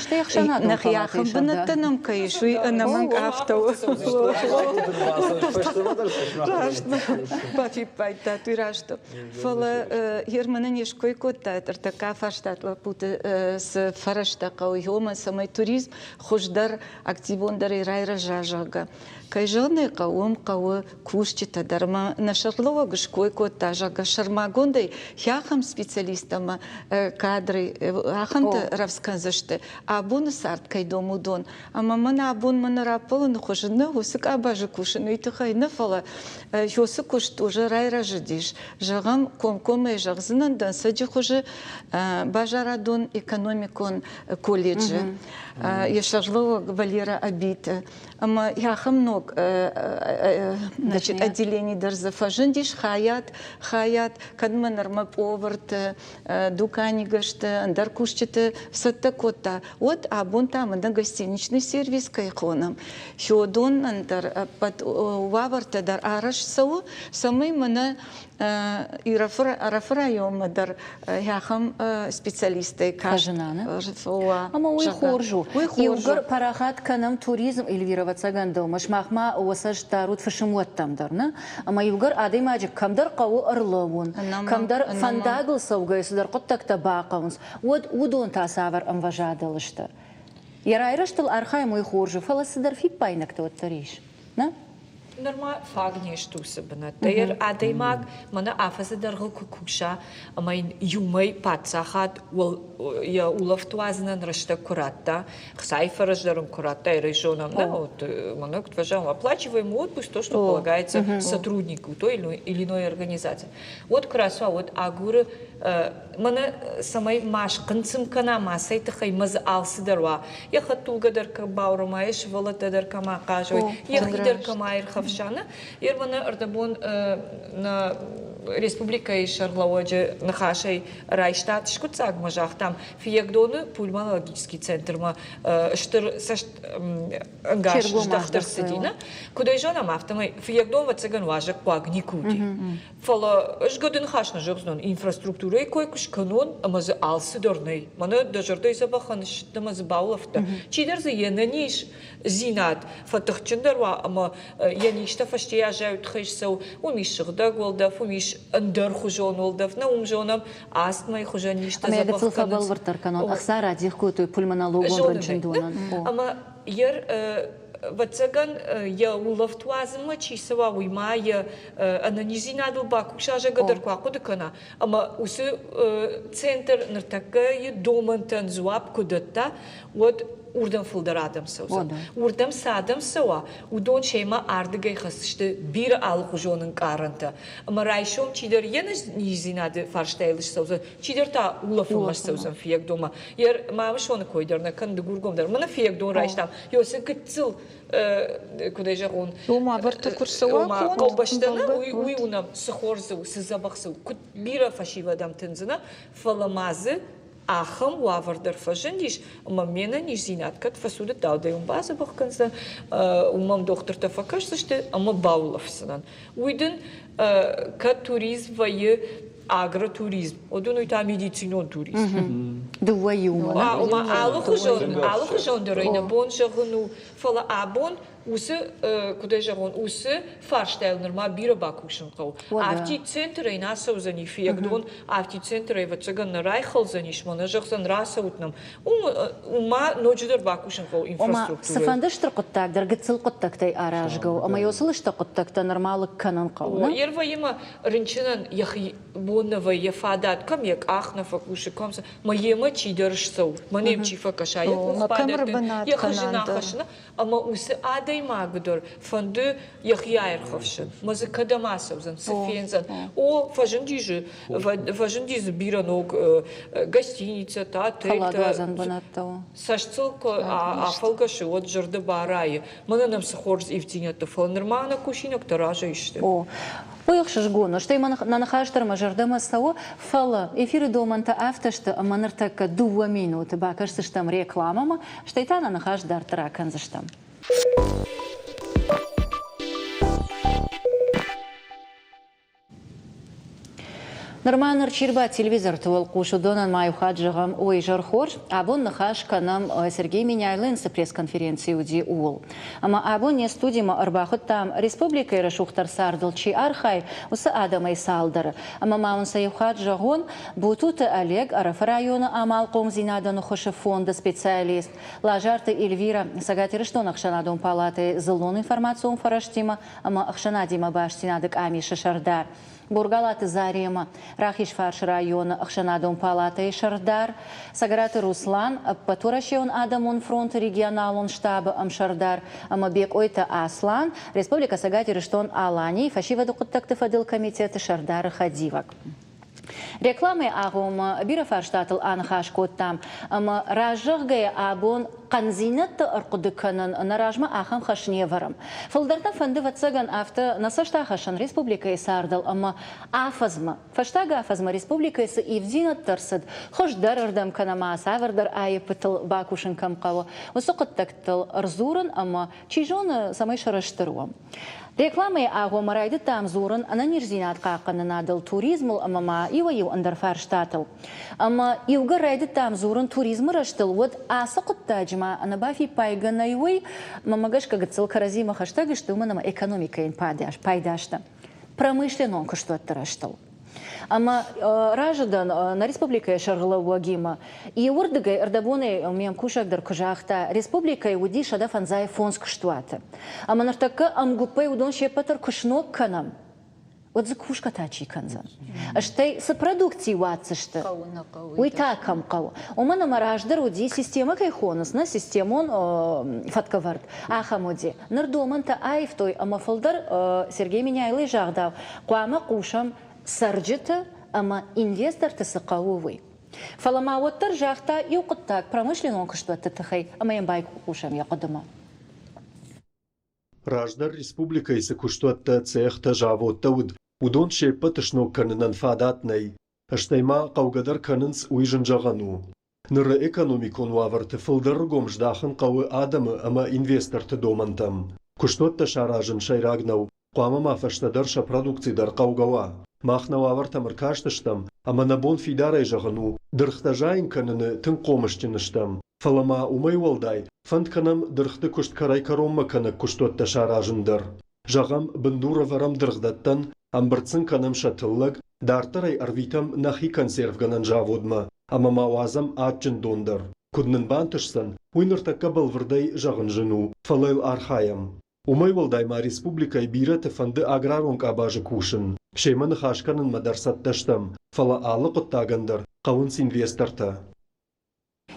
нахяхым бынаттанам кайшуй анаман автау пафи пайта тирашто фала ермананеш койкота тартака фаштатла путе с фарашта qawйома самай туризм хождар активондар ирайра жажага кайжаны qawm qawы кушчита дарма нашарлова гышкойкота жага шармагондай яхам специалистам кадры аханта равсказашты а бонусарт кайдому дон а мамана абон манарапылын хожны усык абажы кушын үйтыхай нафала ёсы кушт уже райра жидиш жагам комкомы жагзынандан саджи хожы бажарадон колледжи яшарлова Валера Абита ама яхам много значит, отделений даже фажиндиш, хаят, кадма нормап оверт, дукани гашта, андаркушчата, саттакота. Вот абун там на гостиничный сервис кайхоном. Щодон андер под ваверта дар араш сау, самый мана и рафрайом дар яхам специалисты Кажанана. Ама уй хоржу. Югар парахат канам туризм Эльвира Цагандо. Машмахма уасаж тарут фашимуат тамдарна. Ама югар адей маджик камдар кау орловун. Камдар фандагл саугайс дар коттак табакаунс. Вот удон тасавар амважадалышта. Ярайраштыл архай мой хоржу. Фаласидар фиппайнак тот тариш. На? Normaal vaak niet toesebenen. Daar ademag, maar afze daar gekuksa, maar jumai patsa gaat wel je ulaf toazen resta kurata. Cijfer is daarom kurata и режонам. Мы отважаем, оплачиваем отпуск, то, что полагается сотруднику той или иной организации. Вот красота, вот агуры, мы самой маш концем кана масой тахай маз алсидарва. Я хочу гадарка баурумаеш, волота дарка макажой, я хидарка майр хавшана. Ирмана ардабон на Республика и Шарлауаджи на хашей Райштадт шкуцаг мажах там фиягдоны пульмонологический центр ма штыр саш ангаш штахтар сидина куда и жена мафтамай фиягдон ва цыган важак пагникути фала жгодын хашна жогзнон инфраструктура и койкуш канон амазы алсидорный мана дажардай забаханыш дамазы баулафта чидер за янаниш зинат фатахчындарва ама яништа фашти ажают хэшсау умиш шыгда голдав умиш андер хужон олдав на умжонам астмай хужаништа забахканыз. Ама я гацыл фабал вартар канон ахсара дихкуту пульмонологон ранчиндунан. Ама ер вацаган я улавтуазма чисава уйма я ананизинадл баку шажа гадар кваку кана. Ама усы центр нартака я домантан зуап кудата вот Урдам фулдарадам сауза. Урдам садам сауа. Удон шейма ардыгай хасышты бир алхужонын каранта. Ама райшом чидер еныз низинады фарштайлыш сауза. Чидер та улафылмаш саузан фиек дома. Ер мамыш оны койдарна канды гургомдар. Мана фиек дон райштам. Йосы кытцыл куда же он. Ума варта курсова. Ума колбаштана уй унам сахорзу, сызабахсу. Кут бира фашивадам тензина фаламазы Ахам вавардар фажендиш, мамена низинат кат фасуда даудай база бахканса, умам доктор тафакаш саште, ама баулафсанан. Уйден кат туризм вае агротуризм, одун уйта медицинон туризм. Дуаюма. Ума алухужон дерайна бон жагну фала абон. Усы куда же он усы фарштайл норма бира бакушен кау. Авти центры и нас узани фиагдон, авти центры и вот цыган на райхал заниш, мона жахсан раса утнам. Ума ночдер бакушен кау инфраструктура. Ума сафандыштыр куттак, дергицил куттак тай аражгау. Ама йосылышта куттак та нормалы канан кау. Ерва ема рынчинан яхи боннава ефадат кам як ахна факуши камса. Ма ема чидершсау. Манем чифа кашая. Я хажина хашина. Ама усы адай Магдор, фонду яхьяер ховшен, музыка дамасовзан, софензан, о фажендижи биранок, гостиница, та тейта, сашцилко, а фалгаши от жарды барайы, мы нам сахорз и втинят, фалнермана кушинок таража иште. О, поехши жгону, что има на нахаштарма жардама сау, фала эфиры доманта автошта, а манартака 2 минуты, ба кажется, что там рекламама, что и та на нахаждар таракан за штам. Норманар чирба телевизор туал кушудонан маю хаджагам ой жархор, абон нахаш канам Сергей Миняйлын с пресс-конференции уди ул. Ама абон не студима арбахот там республика и рашухтар сардал чи архай уса адама и салдара. Ама маун саю хаджагон бутута Олег араф района амал ком зинадану хоша фонда специалист. Лажарты Эльвира сагатиры что нахшанадон палаты зелон информацию фараштима, ама ахшанадима баштинадык ами шашардар. Бургалаты Зарема, Рахиш Фарш района, Ахшанадон Палата и Шардар, Сагараты Руслан, Патурашион Адамон фронт регионалон штаба Амшардар, Амабек Ойта Аслан, Республика Сагати Рештон Алани, Фашива Докуттакты Фадил комитета Шардара Хадивак. Рекламы агум бира фарштатл анхаш коттам, ама ражгая абон قنزينة أرقد كنن نراجمة آخم خشنية ورم فلدرنا فند واتساقن آفتا نصشتا خشن ريسبوبليكا يساردل أما آفزما فشتا آفزما ريسبوبليكا يس إفزينة ترسد خوش درردم كنا ما سافر در آي بتل باكوشن كم قوة وسقط تكتل أرزورن أما تشيجون سميش رشتروم ريكلامي آغو مرايدة تامزورن أنا نيرزينات قاقنا نادل توريزم أما ما إيويو أندر فارشتاتل أما إيوغر رايدة تامزورن توريزم رشتل ود آسقط تاجما أنا بافي بايغن أيوي ما مغاش كغتسل كرازيما خشتاقش تومنا экономикаин пайдашта. Промышленно кыштуат тараштал. Ама ражадан на республика шаргала вагима и урдыгай ардабоны мем кушак дар кужахта республика уди шада фанзай фонск штуата. Ама нартака амгупай удон шепатар кушнок канам. Вот за кушка тачи канзан. Аштай с продукцией ватсышты. Уйтакам кау. У меня мараждар уди система кайхонус на систему фаткавард. Ахамоди. Нардоманта айфтой амафалдар Сергей меня или жагдав. Куама кушам сарджита ама инвестор тасақауы. Фалама оттар жахта юқыттак промышленный кыштуатты тахай ама янбай кушам яқадыма. Раждар республика исе куштуатта цехта жавотта удон шеппатышно канынан фадатнай. Аштайма қаугадар канынс уйжын жағану. Ныры экономикон ваварты фылдар гомждахын қауы адамы ама инвесторты домантам. Куштуатта шаражын шайрагнау. Қуама мафаштадарша продукцидар қаугава. Махна вавартамыр каштыштам, ама набон фидарай жағану. Дырхтажайын каныны тын қомыштыныштам. Фалама умай волдай, фанд канам дырхты кушт карай каромма каны куштуатта шаражындар. Жағам бындура варам дырхдаттан, амбырцын канам шатыллаг, дартарай арвитам нахи консервганан жаводма, ама мауазам атчын дондар. Куднын бантышсан, уйныртакка балвырдай жағын жыну, фалайл архаям. Умай волдайма республикай бираты фанды аграронг абажы кушын. Шейманы хашканын мадарсатташтам, фала алы құттагандар, қауынс инвесторта.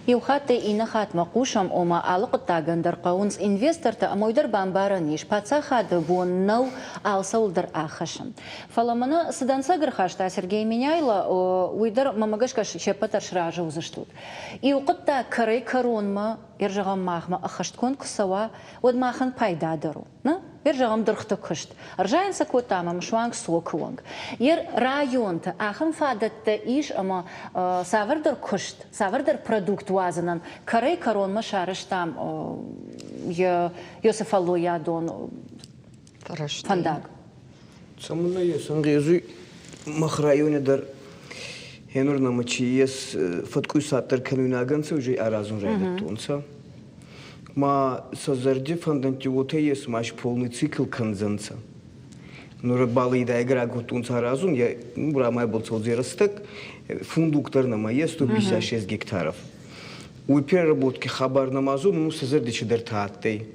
Иухаты инахат макушам ома алык тагындар каунс инвесторта амойдар бамбараниш пацахады воннау алсаулдар ахашын. Фаламана сыданса гырхашта Сергей Меняйла уйдар мамагашка шепатар шража узыштут. И уқытта карай коронма ержагам махма ахашткон кусава од махан пайдадару. Ержагам дырхты кышт. Аржайынса котама мшванг сокуанг. Ер районта ахын фадатта иш ама савардар кышт, савардар продукт вазанан. Карай коронма шарыштам Йосифалуя дон фандаг. Самуна ясан гезуй мах районе дар хенур намачи ес фаткуй саттар канунаганца уже аразун райдаттунца. Ма созарди фандантивоте ес маш полный цикл канзанца. Нура балы да игра гутунца разун я брамай был цозерастак фундуктар нама ес 156 гектаров. У переработки хабар намазу ну созарди чидар тааттей.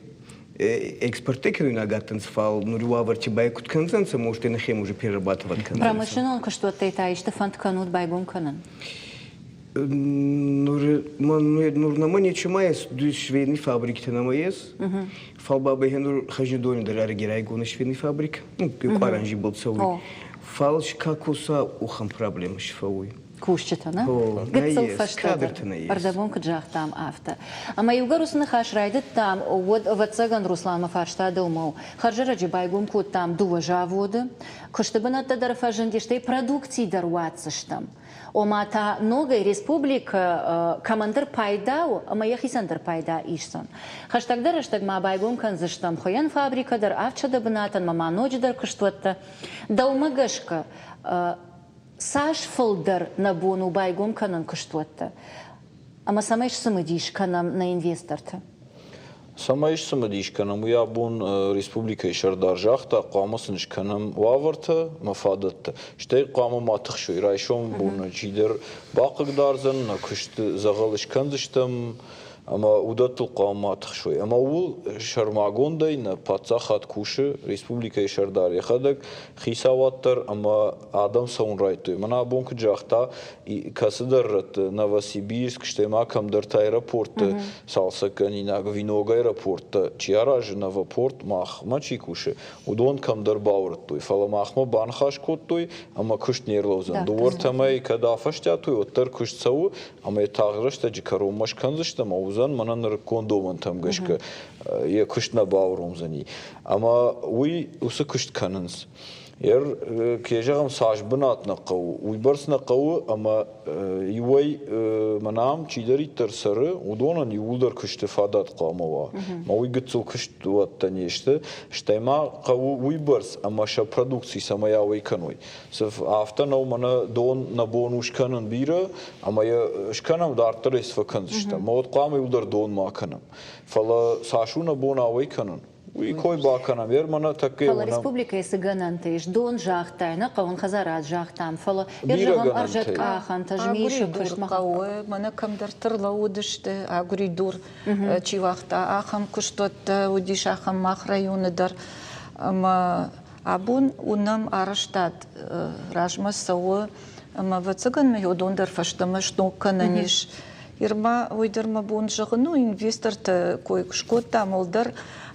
Экспорте канунагаттан сфал нуру аварти байкут канзанца может и нахем уже перерабатывать канзанца. Промышленный кыштуатта итаишты фанд канут байгун канан. Нурнама нечема ес швейный фабрики нама ес. Фалбаба хенур хажидони дар аргирай гона швейный фабрик. Ну оранжи был целый. Фалш какуса ухам проблема шфауй. Кушчата, на? Гыцл фаштадыр. Ардабон кыджахтам афта. Ама югарусны хашрайды там, ватсаган Руслама фаштады умау. Харжараджи байгум кут там дува жаводы. Кыштыбыната дар фажындиштей продукции дарватсыштам. Омата ногай республика командир пайдау, ама яхисандар пайда ишсон. Хаштагдар аштаг ма байгум канзыштам. Хоян фабрика дар авчада бынатан, мама ночдар кыштуатта. Даумагашка Саш фылдар на бону байгом канан кыштуатта. Ама самайш сымыдиш канам на инвесторта. Самайш сымыдиш канам уя бун республика ишардар жахта қамысыныш канам ваварта мафадатта. Штай қамы матық шой райшом бун чидер бақыгдарзан на кышты зағалыш канзыштам. Ама удатыл қаматық шой. Ама ол шармагондай на пацахат куши республика ишардар яхадак хисаваттар ама адам саун райтой. Мана бонк жахта касыдаррат Новосибирск штемакам дарт аэропорт салсаканинаг виног аэропорт чиараж новопорт махма чи куши. Удон кам дар бауртой. Фала махма банхаш коттой ама кушт нерлозан. Дуартамай кадафаштятой оттар кушт сау ама таграшта жикаром машканзыштам узан манан кондоман там гашка я куштна баурумзани ама уй усы кушт кананс кежагам саш бинат нақау уй барс нақау ама ювай манам чидari тарсары удонан юлдар кушты фадат қамава ма уй гыцул кушт ваттанешты штайма қау уй барс ама ша продукции самая уй каной сов афтанау мана дон на бонуш канан бира ама я шканам дартарес факанзышта ма вот қамы юлдар дон ма канам фала сашуна бона уй канан уй кой ба канам мана таке Фала республика исыганантыш дон жахтайна қауын хазарат жахтам фала ержагам аржат ахан тажмиша куштмаха мана камдар тырла удышты агури дур чивахта ахам куштот удиш ахам мах районыдар ама абун унам араштат ражма сауы ама вацыган ме одондар фаштама штока наниш ирма уйдырма бун жагыну инвесторты кой шкотта молдар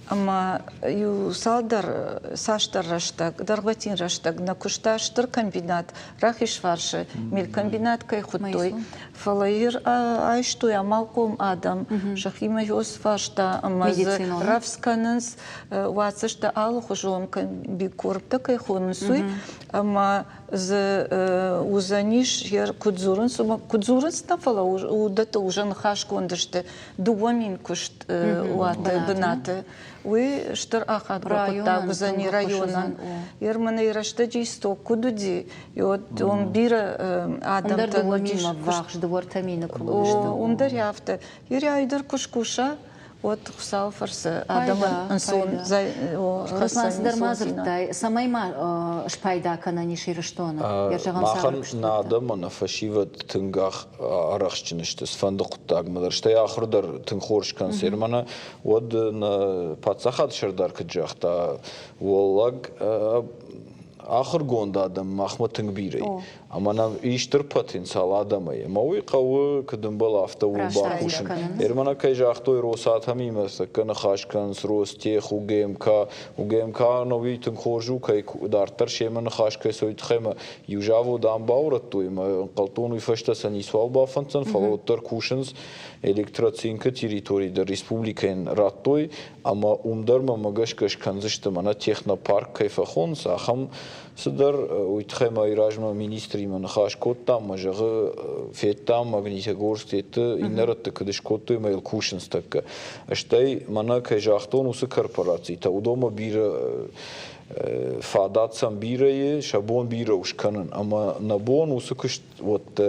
ама ю салдар саштар раштаг дарватин раштаг на кушта штыр комбинат рахиш фарши мел комбинат кай хуттой фалаир айшту я малком адам шахима йос фашта ама равсканс вацышта ал хужон бикорпта кай хонсуй ама з узаниш ер кудзурын сума кудзурын стафала удата ужан хашкондышты дуамин кушт уата бинаты уй штыр ахат бакутта узани районан ермана ирашта жисто кудуди йот он бира адам дуамин вахш двортамина кулышты ундар яфта ер айдар кушкуша вот хусал фарсы адаман сон Руслан Сидермазыртай самайма шпайда кананиш ирыштона ержагам махан надам на фашива тынгах арахчыныштыс фандыктаг мыдырштай ахырдар тыңхорш консермана вот на пацахат шырдар кыжахта воллаг ахыр гонда адам махмат тынгбирей амана иштер потенциал адамай мауи қауы кыдымбал авто улбахушин ермана кай жахтой росат хамимас кана хашкан сростех угмк нови тынгхоржу кай дартар шеман хашкай сойтхема южаво дамбаурат туйма қалтону фашта санисвал бафанцан фалоттар кушинс электроцинка территории да республикен раттой ама умдарма магашкаш канзышта мана технопарк кайфахонс ахам сыдар уйтхема иражма министри мана хашкоттам мажагы феттам Магнитогорск это инератты кыдышкотты майл кушинстакка аштай мана кайжахтон усы корпорации та удома бира фадатсам бирае шабон бира ушканан ама набон усы кышт вот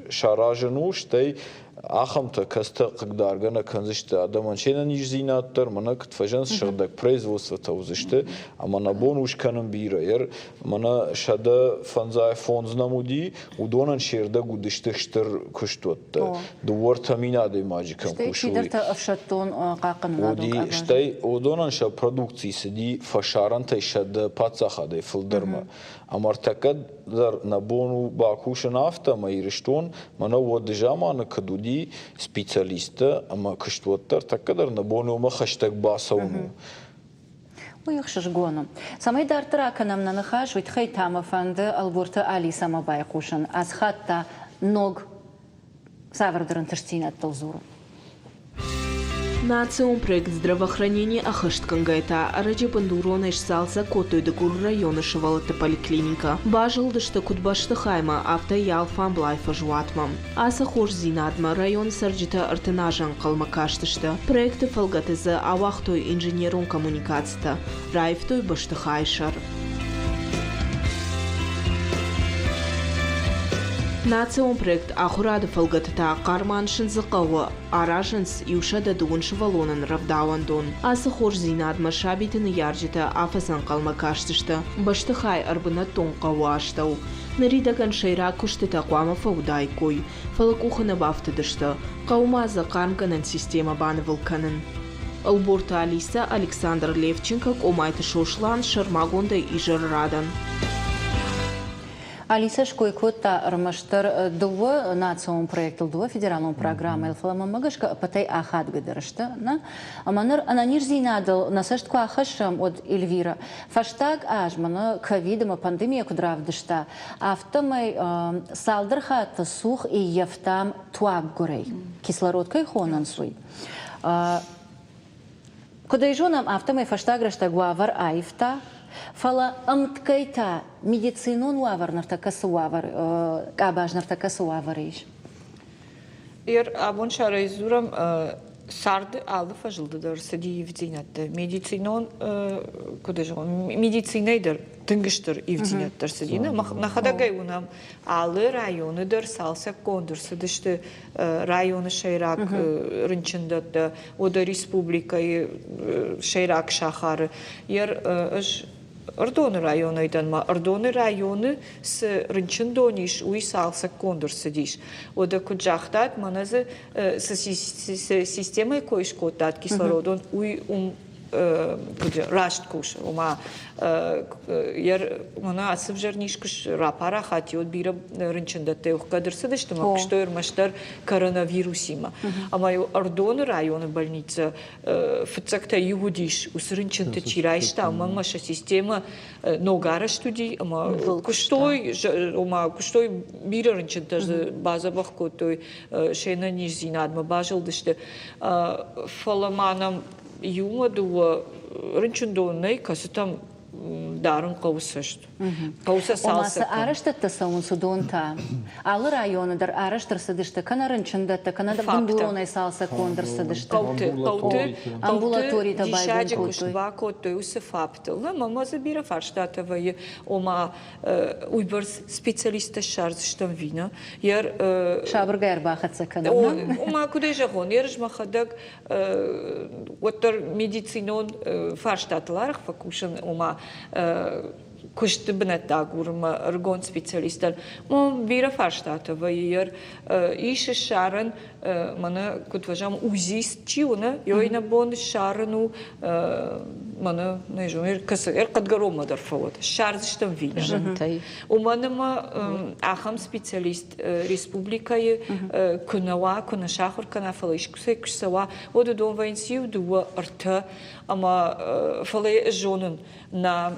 шаражану штай ахамта каста кыгдаргана канзышты адаман шенан ижзинаттар мана кытфажан шагдак производството узышты ама набон ушканан бира ер мана шада фанзай фонзнамуди удонан шерда гудышты штыр куштотта дуар таминады маджикам кушуи шидерта афшаттон қақын оди штай удонан ша продукции сиди фашарантай шада пацахады фылдырма амартакад дар набону бакушан авто майриштон мана вот жамана кадуди специалиста ама кыштвоттар такадар набону ма хаштаг басауну Уйхшыш гону. Самай дартыра канамна нахаш витхай тамафанды албурта али самабай кушан азхатта ног савардырын тыштинат толзуру. Национ проект здравоохранения Ахышткангайта Раджи Бандурона Ишсалса Котой Дегур района Шевалата поликлиника. Бажылдышты Кутбашты Хайма авто Ялфан Блайфа Жуатмам. Аса Хош Зинадма район Сарджита Артынажан Калмакаштышты. Проекты Фалгатызы Авахтой инженерун коммуникацията. Райфтой Баштыхайшар. Национ проект Ахурады Фалгатыта Карман Шинзыкауы Аражынс Юшада Дуын Шывалонын Равдауандон. Асы Хош Зинадма Шабитыны Ярджита Афасан Калмакаштышты. Баштыхай Арбына Тонқауы Аштау. Наридаган Шайра Куштыта Куама Фаудайкой. Фалакухана Бафтыдышты. Каумаза Кармганын система Баны Вулканын. Албурта Алиса Александр Левченко Комайты Шошлан Шармагонда и Жаррадан. Алиса Шкойкота Рамаштар Дува национ проект Дува федеральном программа Элфалама Магашка Патай Ахад Гадарашта на Аманар Ананирзинадал насаштку Ахашам от Эльвира Фаштаг Ажмана ковидом пандемия кудравдышта автомой салдырха тасух и ефтам туаб горей кислородкой хонансуй. Куда и жонам автомой фаштаграшта гуавар айфта фала амткайта медицинон уавар нартакасы уавар кабаж нартакасы уавариш. Абон шарайзурам сарды алды фажылдыдар сади евдинатты. Медицинон куда же медицинайдыр тынгыштыр евдинаттыр садина. Нахадагай унам алы районыдыр салсак кондырсы дышты районы шайрак рынчындатты ода республикай шайрак шахары. Ордоны районайдан ма ордоны районы с рынчындониш уйсалса кондурсадиш. Ода куджахтат маназы с системой койшкотат кислородон уй рашт куш. Ума мана асып жарнишкуш рапара хатиот бира рынчындатты ухкадырсады, что ма что ермаштар коронавирусима. Ама ордоны районы больница фцакта югудиш ус рынчынты чирайшта, ама маша система ногара студий, ама куштой бира рынчынты база бахкотой шейна нижзинад, ма бажылдышты фаламанам юма дуа рынчындонай касытам дарын қауысышт. Қауыса салсы. Омасы арыштатты сауын судонта. Алы районыдар арыштырсыдышты, кана рынчындатты, канада бундуронай салса кондырсыдышты. Амбулаторийта дишаджи байгон куштва котой усы фаптылы. Мамазы бира фарштатывай ома уйбырс специалиста шарзыштан вина. Шабыргайр бахатса кана. Ома кудей жагон. Жмахадак оттар медицинон фарштатыларых факушын ома кушты бнеттагурма аргон специалистан. Мо бира фарштатова ише шаран мана кутважам узист чиуна йойна бон шарану мана не жумер касер кадгарома дарфавот шарзыштан вина. Уманама ахам специалист республикае кунава кунашахур канафалыш кусей кусава ода дон вайнсию дуа арта ама фале жонын на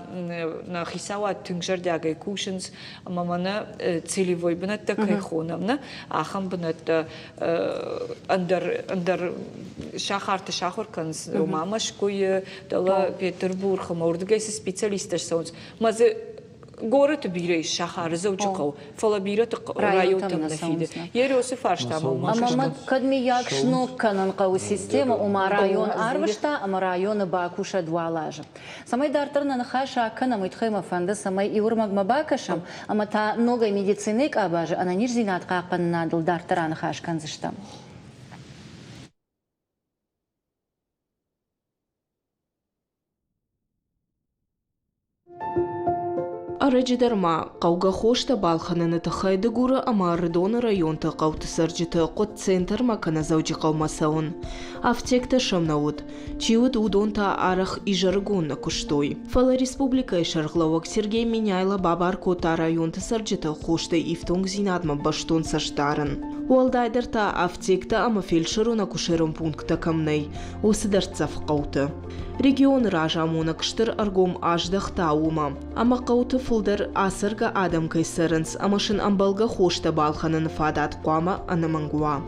хисава тынгжардягай кушинс ама мана целевой бнатта кайхонамна ахам бнатта андар шахарты шахурканс мамаш кой дала Петербург мордгайс специалистер соунс мазы город бирей шахар зоучуков фалабират районтам нафиде еросы фарштам ама кадми якшно канан кау система ума район арвышта ама районы бакуша дуалажа самай дартырна нахаша кана мытхайма фанда самай иурмаг мабакашам ама та ногай медицинек абажа ана нирзинат капан надыл дартыран хашканзыштам. Арыджидарма қауға хошта балхананы тахайды гуры ама Рыдоны районты қауты сарджыты қот центр макана заучи қаумасауын. Автекта шамнауыд, чиуд удонта арах и жаргонна куштой. Фала республика и шарглауак Сергей Меняйла бабар кота районты сарджыты хошта ифтонг зинадма баштон саштарын. Уалдайдарта автекта ама фельдшеру на кушером пункта камней, осыдарцав қауты. Регион ража мона кштыр аргом аждахта ума. Ама қауты фулдар асырга адам кайсырынс, амашын амбалга хошта балханын фадат қуама анамангуа.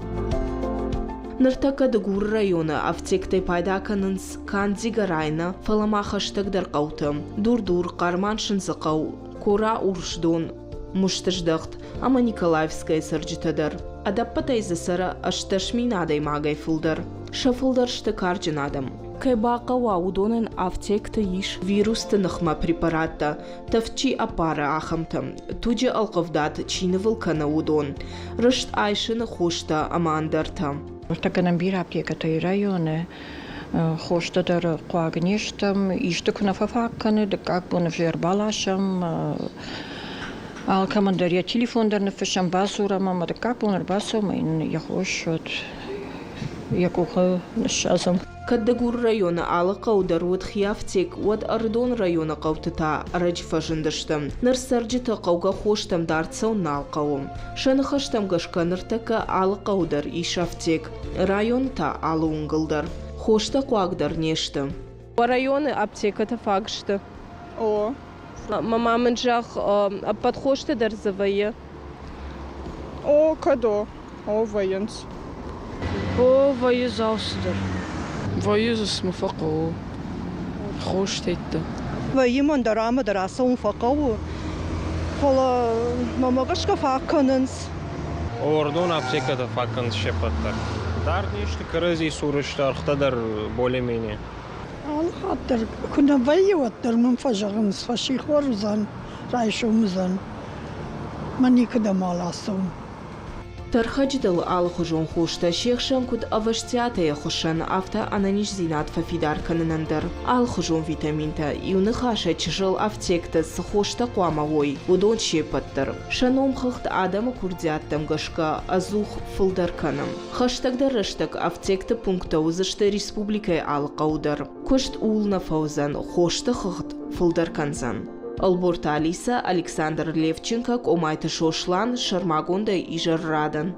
Ныртака дагур района автектай пайдаканынс кандзига райна фаламахаштагдар қауты. Дур-дур қарманшын зықау, кора уршдон, муштыждахт, ама Николаевская сарджитадар. Адаппатай засара ашташминадай магай фулдар. Шафулдар штыкарджин адам. Кайбака удонен автекта иш вирусты нахма препаратта, тавчи апара ахамтам, туджи алқавдат чины вулкана удон. Рышт айшыны хошта амандарта. Таканам бир аптекатай районы хоштадар қуагнештам, ишты кунафафакканы, как буны вербалашам, ал командария телефондарны фешам басурама, как бунар басу, майн яхошот, якуха нашазам. Каддагур районы алықа удар уд хияфтек уд ардон районы қаутыта раджфажындыштым. Нырсарджыты қауға хоштам дартсау налқауым. Шаны хаштам гашканыртака алықа удар ишафтек. Район та алы уңгылдар. Хошта қуағдар нешті. Районы аптеката фагшты. О, мамамын жақ подхошты дарзавайы. О, кадо? О, военс. О, воюзаусыдыр. Воюзус муфақау. Хош тетті. Воимон дарама дараса унфақау. Хола мамагашка фаққанынс. Ордон аптеката фаққанс шепаттар. Дар нешті кірізі сұрыштарқтадар более-менее. Алхаттыр, күнә воюаттыр, мен фажағымыз, фашихорузан, райшумызан. Маникада маласым. Тархадждал алхужон хушта шехшан куд аваштиатая хушан авта ананиш зинат фафидар кананандар. Алхужон витаминта юны хаша чижал аптекта с хушта куамавой удон шепаттар. Шаном хахт адама курдиаттам гашка азух фулдарканам. Хаштагдар раштаг аптекта пункта узашта республикай алқаудар. Кушт улна фаузан хушта хахт фулдарканзан. Алборта Алиса, Александр Левченко, Омайта Шошлан, Шармагунда и Жаррадан.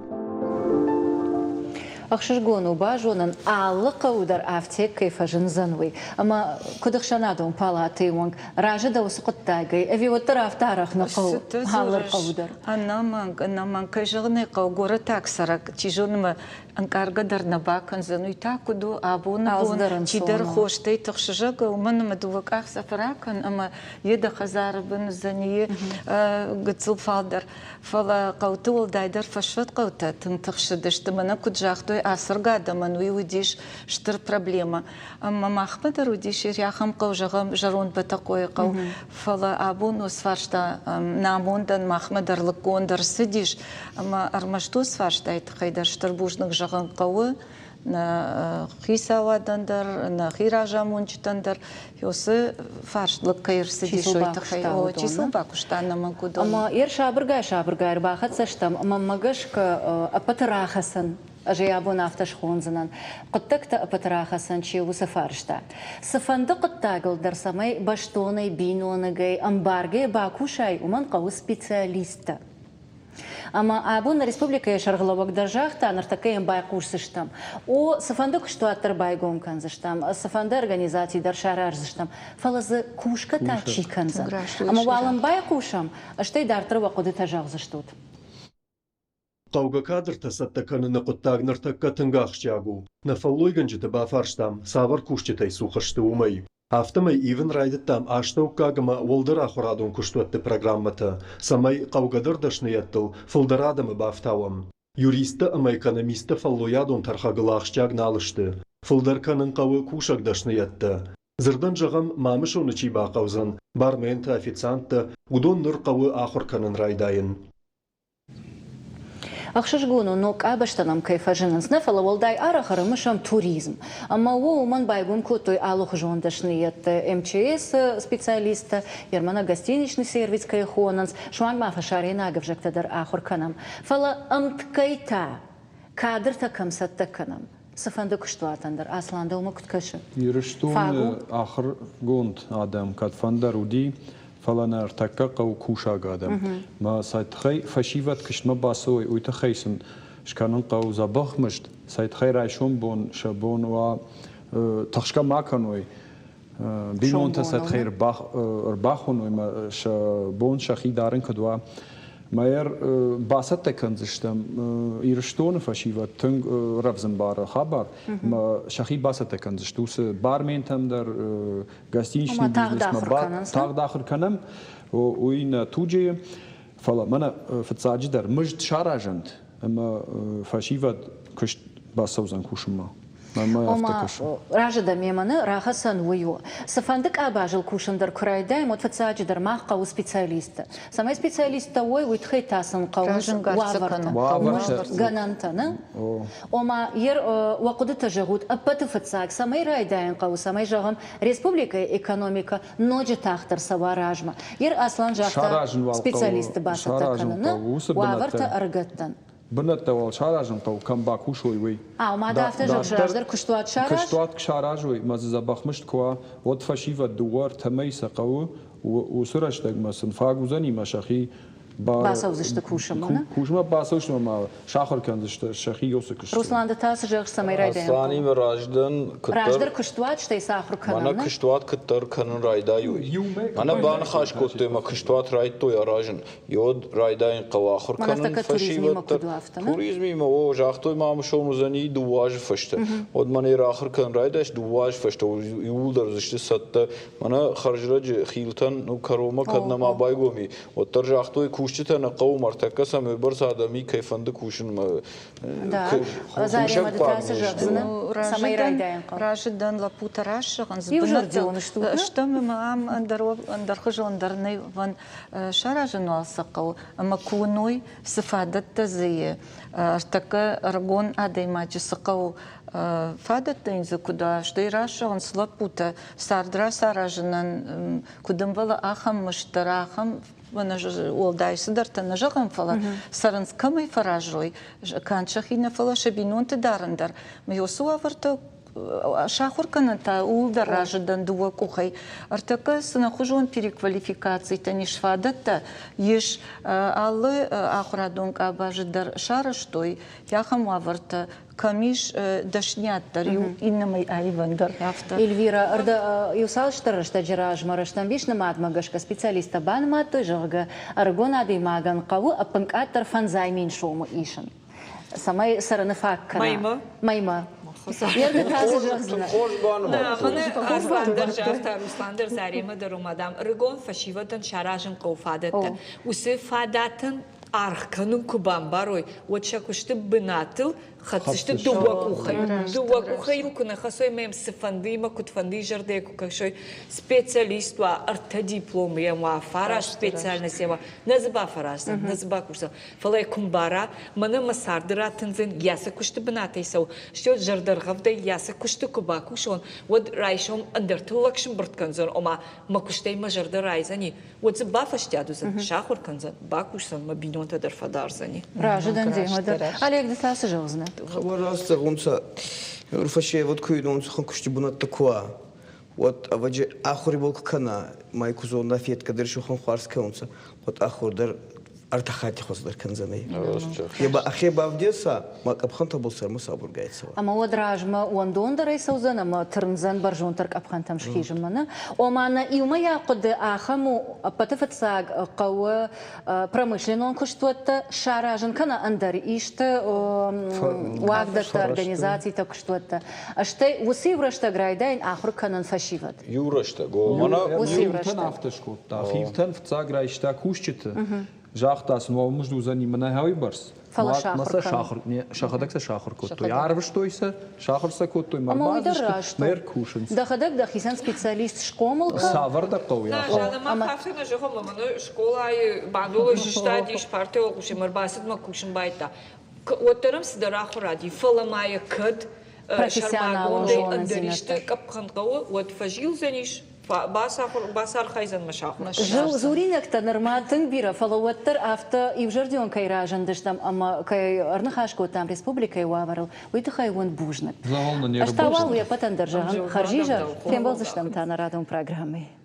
Ахшыргону бажонан алықа удар афтек кайфажын зануй. Ама кудықшанадон палаты онг ражыда осы құттайгай. Әве оттыр афтарах нақау алықа удар. Анаман кайжығыны қау горы таксарак. Чижонымы анкаргадар набакан зануй такуду абуна чидер хоштай тұқшыжығы. Уманымы дуваках сафаракан. Ама еді хазарыбын зание гыцылфалдар. Фала қауты олдайдар фашват қаута тың тұқшыдышты. Мана куджақты асыргада мануи удиш штыр проблема. Мамахмадар удиш яхам қаужағам жарон батақой қау. Фала абун осфаршта намондан махмадар лыкондар сидиш. Армашту сваршта айты қайдар штыр бужнық жағын қауы. На хисавадандар, на хиражамончтандар. Йосы фаршлык кайыр сидиш ойты қай. Чисыл бакуштана магуду. Ама ер шабыргай бақыт саштам. Ама магашка апатырахасын. Ажиябун автошхонзанан. Құттықта апатырахасын че усы фаршта. Сыфанды құттағылдар самай баштоной, бинонығай, амбаргай бакушай уман қауы специалисты. Ама абун республика шарғылабақ държақта нартакайын бай курсыштам. О сыфанды күштуаттар байгон канзыштам. Сыфанды организациядар шарарзыштам. Фалазы кушка та чиканзан. Ама валын бай кушам, аштай дартыр вақуды тажағзыштуд. Қауға кадр тасаттаканы құттағныртакка тыңғақшчагу. Нафаллойганжыты бафарштам, савар кушчетай сухашты умай. Автомай ивен райдыттам аштауққағыма олдыр ақырадың күштуатты программаты. Самай қауғадырдашны еттіл, фылдарадымы бафтауым. Юристы ама экономисты фаллоядон тархағылақшчаг налышты. Фылдарканын қауы кушагдашны етті. Зырдан жағам мамыш оны чиба қаузан, барменті официантты, удон нұр қауы ақырканын райдайын. Ахшышгуну нок абаштанам кайфажынын снафала волдай арахарымышам туризм. Ама о уман байгун кутой алух жондашниет МЧС специалиста, ермана гостиничный сервис кайхонанс, шуан мафа шарина гавжактадар ахурканам. Фала амткайта, кадр такам саттаканам. Сафанды куштуатандар, асланда ума куткашы. Ирыштун ахыр гонд адам катфандар уди, فلان ارتكاق أو كوشا قادم ما سايتخي فشيفت كش ما باسوي ويتخيسن شكانن قو زبخ مشت سايتخي رايشون بون شابون و تخشكا ما كانوي بينون تسايتخي رباخون وما شابون شخي دارن كدوا ما ير باسات تكنزشتم يرشتون فشيفت تنگ رفزن بار خبر ما شخي باسات تكنزشتوس بارمين تم در گاستينشني بيزنس ما تاغ داخل كنم وين توجي فلا منا فتساجي در مجد شاراجند اما فشيفت كشت باسوزن كوشما Ома ражыда меманы рахасан уйу. Сафандык абажыл кушандар курайдай, мот фацаджидар мах қау специалисты. Самай специалиста ой уйтхай тасын қауыз ваварта. Ганантаны. Ома ер вақуды тажагуд аппаты фацаг. Самай райдайын қау, самай жағым республика экономика ноджи тахтар саваражма. Ер аслан жақта специалисты басата кананы ваварта аргаттан. بنت وال شارجن قو كم باكو شوي وي وما دافته جراجدر كشتوات شارج كشتوات شارجوي ما زبخمشت كوا ود فشيفة دوار تميس قو وسرش دق مثلا فاغوزني مشخي باسوزشت كوشمنا كوشما باسوش ما شاخر كان شخي يوسكش روسلان دتاس جرخ سميراي دايم أصلاني مراجدن راجدر كشتوات شتي ساخر كنا أنا كشتوات كتر كان رايدايوي أنا بان خاش كنت ما كشتوات رايتو يا راجن يود رايداين قواخر كان فشيفة توريزمي ما هو جاختو ما مشو مزني دواج فشته ود مني راخر كان رايداش دواج فشته يولدر زشت ست منا خرجرج خيلتن نو كروما كدنا ما بايغومي وترجاختو كوشته نقو مرتكسم برس آدمی کیفند کوشن ما زاري ما دتاس جرخنا سميراي دايم راجدن لابوتا راشغن زبنت شتم ما ام اندر خجون درني فن شارجن والسقو اما كونوي سفادت زي ارتك رغون ادي ما جسقو فادت إنز كدا شتي راشغن سلابوتا ساردرا ساراجنن كدم ولا أخم مشتراخم وانا والدايس درت نجغن فلا سرنس كمي فراجوي كان شخينا فلا شبينون تدارندر ما يوسوا فرتو شاخور كانت ولدر راجدن دوا كوخي ارتك سنخجون переквалификации تنيش فادت يش الله اخرادون اباجدر شارشتوي ياخم وافرت كميش دشنياتر إنما أيوندر نافتا. Эльвира, орда юсалштар штаджираж марштан вишна мадмагашка специалиста бан маты жага аргона димаган каву апанкатар фанзаймин шому ишен. Самай сараны факкана. Майма. Yerdə təzə jazına. Ruslander jafta Ruslander zarima da Romadam Rigon fashivadan şarajın qovfadata. Usi fadatın arxkanın kubambaroy. Uçakuştu binatıl خدشت دوا كوخي كنا خسوي ميم سفندي ما كنت فندي جرديكو كشوي سبيشاليست وا ارت دبلوميا وا فراش سبيشالنس يوا نزبا فراش نزبا كورس فلا يكون بارا من مساردرا تنزن ياسا كشت بناتي سو شتو جردر غفدا ياسا كشت كوباكو شون ود رايشوم اندر تلكشن برت كنزن اما ما كشتي ما جردر رايزني ود زبا فشتادو زن شاخور كنزن باكوشن ما بينون تدر فدارزني راجدن دي مدر عليك دتاس جوزنا خبر راست غونسا رفشي ود كويدون سخن كشتي بنا تكوا ود اوجه اخري بوك كنا ما يكوزو نافيت قدر شو خن خارس كونسا ود اخر در ارتخاتي خصدر كنزمي يبقى اخي بافديسا ما قبخنت بوسر مصابر قايد سوا اما ودراج ما وندون دري سوزنا ما ترنزن برجون ترك ابخنت مشخيج منا ومانا يوما ياقد اخمو بتفت ساق قوه промышленон كشتوت شاراجن كنا اندر ايشت واقدت организации так كشتوت اشتي وسيورشت грайдайн اخر كنن فشيفت يورشت го мана يورتن автошкот да хилтен в цаграйшта кушчите жахтас но мужду занимана хавибарс маса шахр не шахадакса шахр кот ярв штойса шахрса кот той марбаз мер кушенс да хадак да хисан специалист шкомалка саварда ковя ама хафна жохо мамана школа и бандуло штади шпартео куши марбасит ма кушин байта оттарам сидараху ради фаламая кад профессионал андериште капханкау вот фажил заниш باسار خايزن مشاخ زورينك تنرما تنبيرا فلوتر افتا يوجرديون كاي راجن دشتم اما كاي ارنخاش كوتام ريسبوبليكا يوافرل ويتخايون بوجنك اشتاوال يا بتندرجان خرجيجا كان بوزشتم تانا رادون программы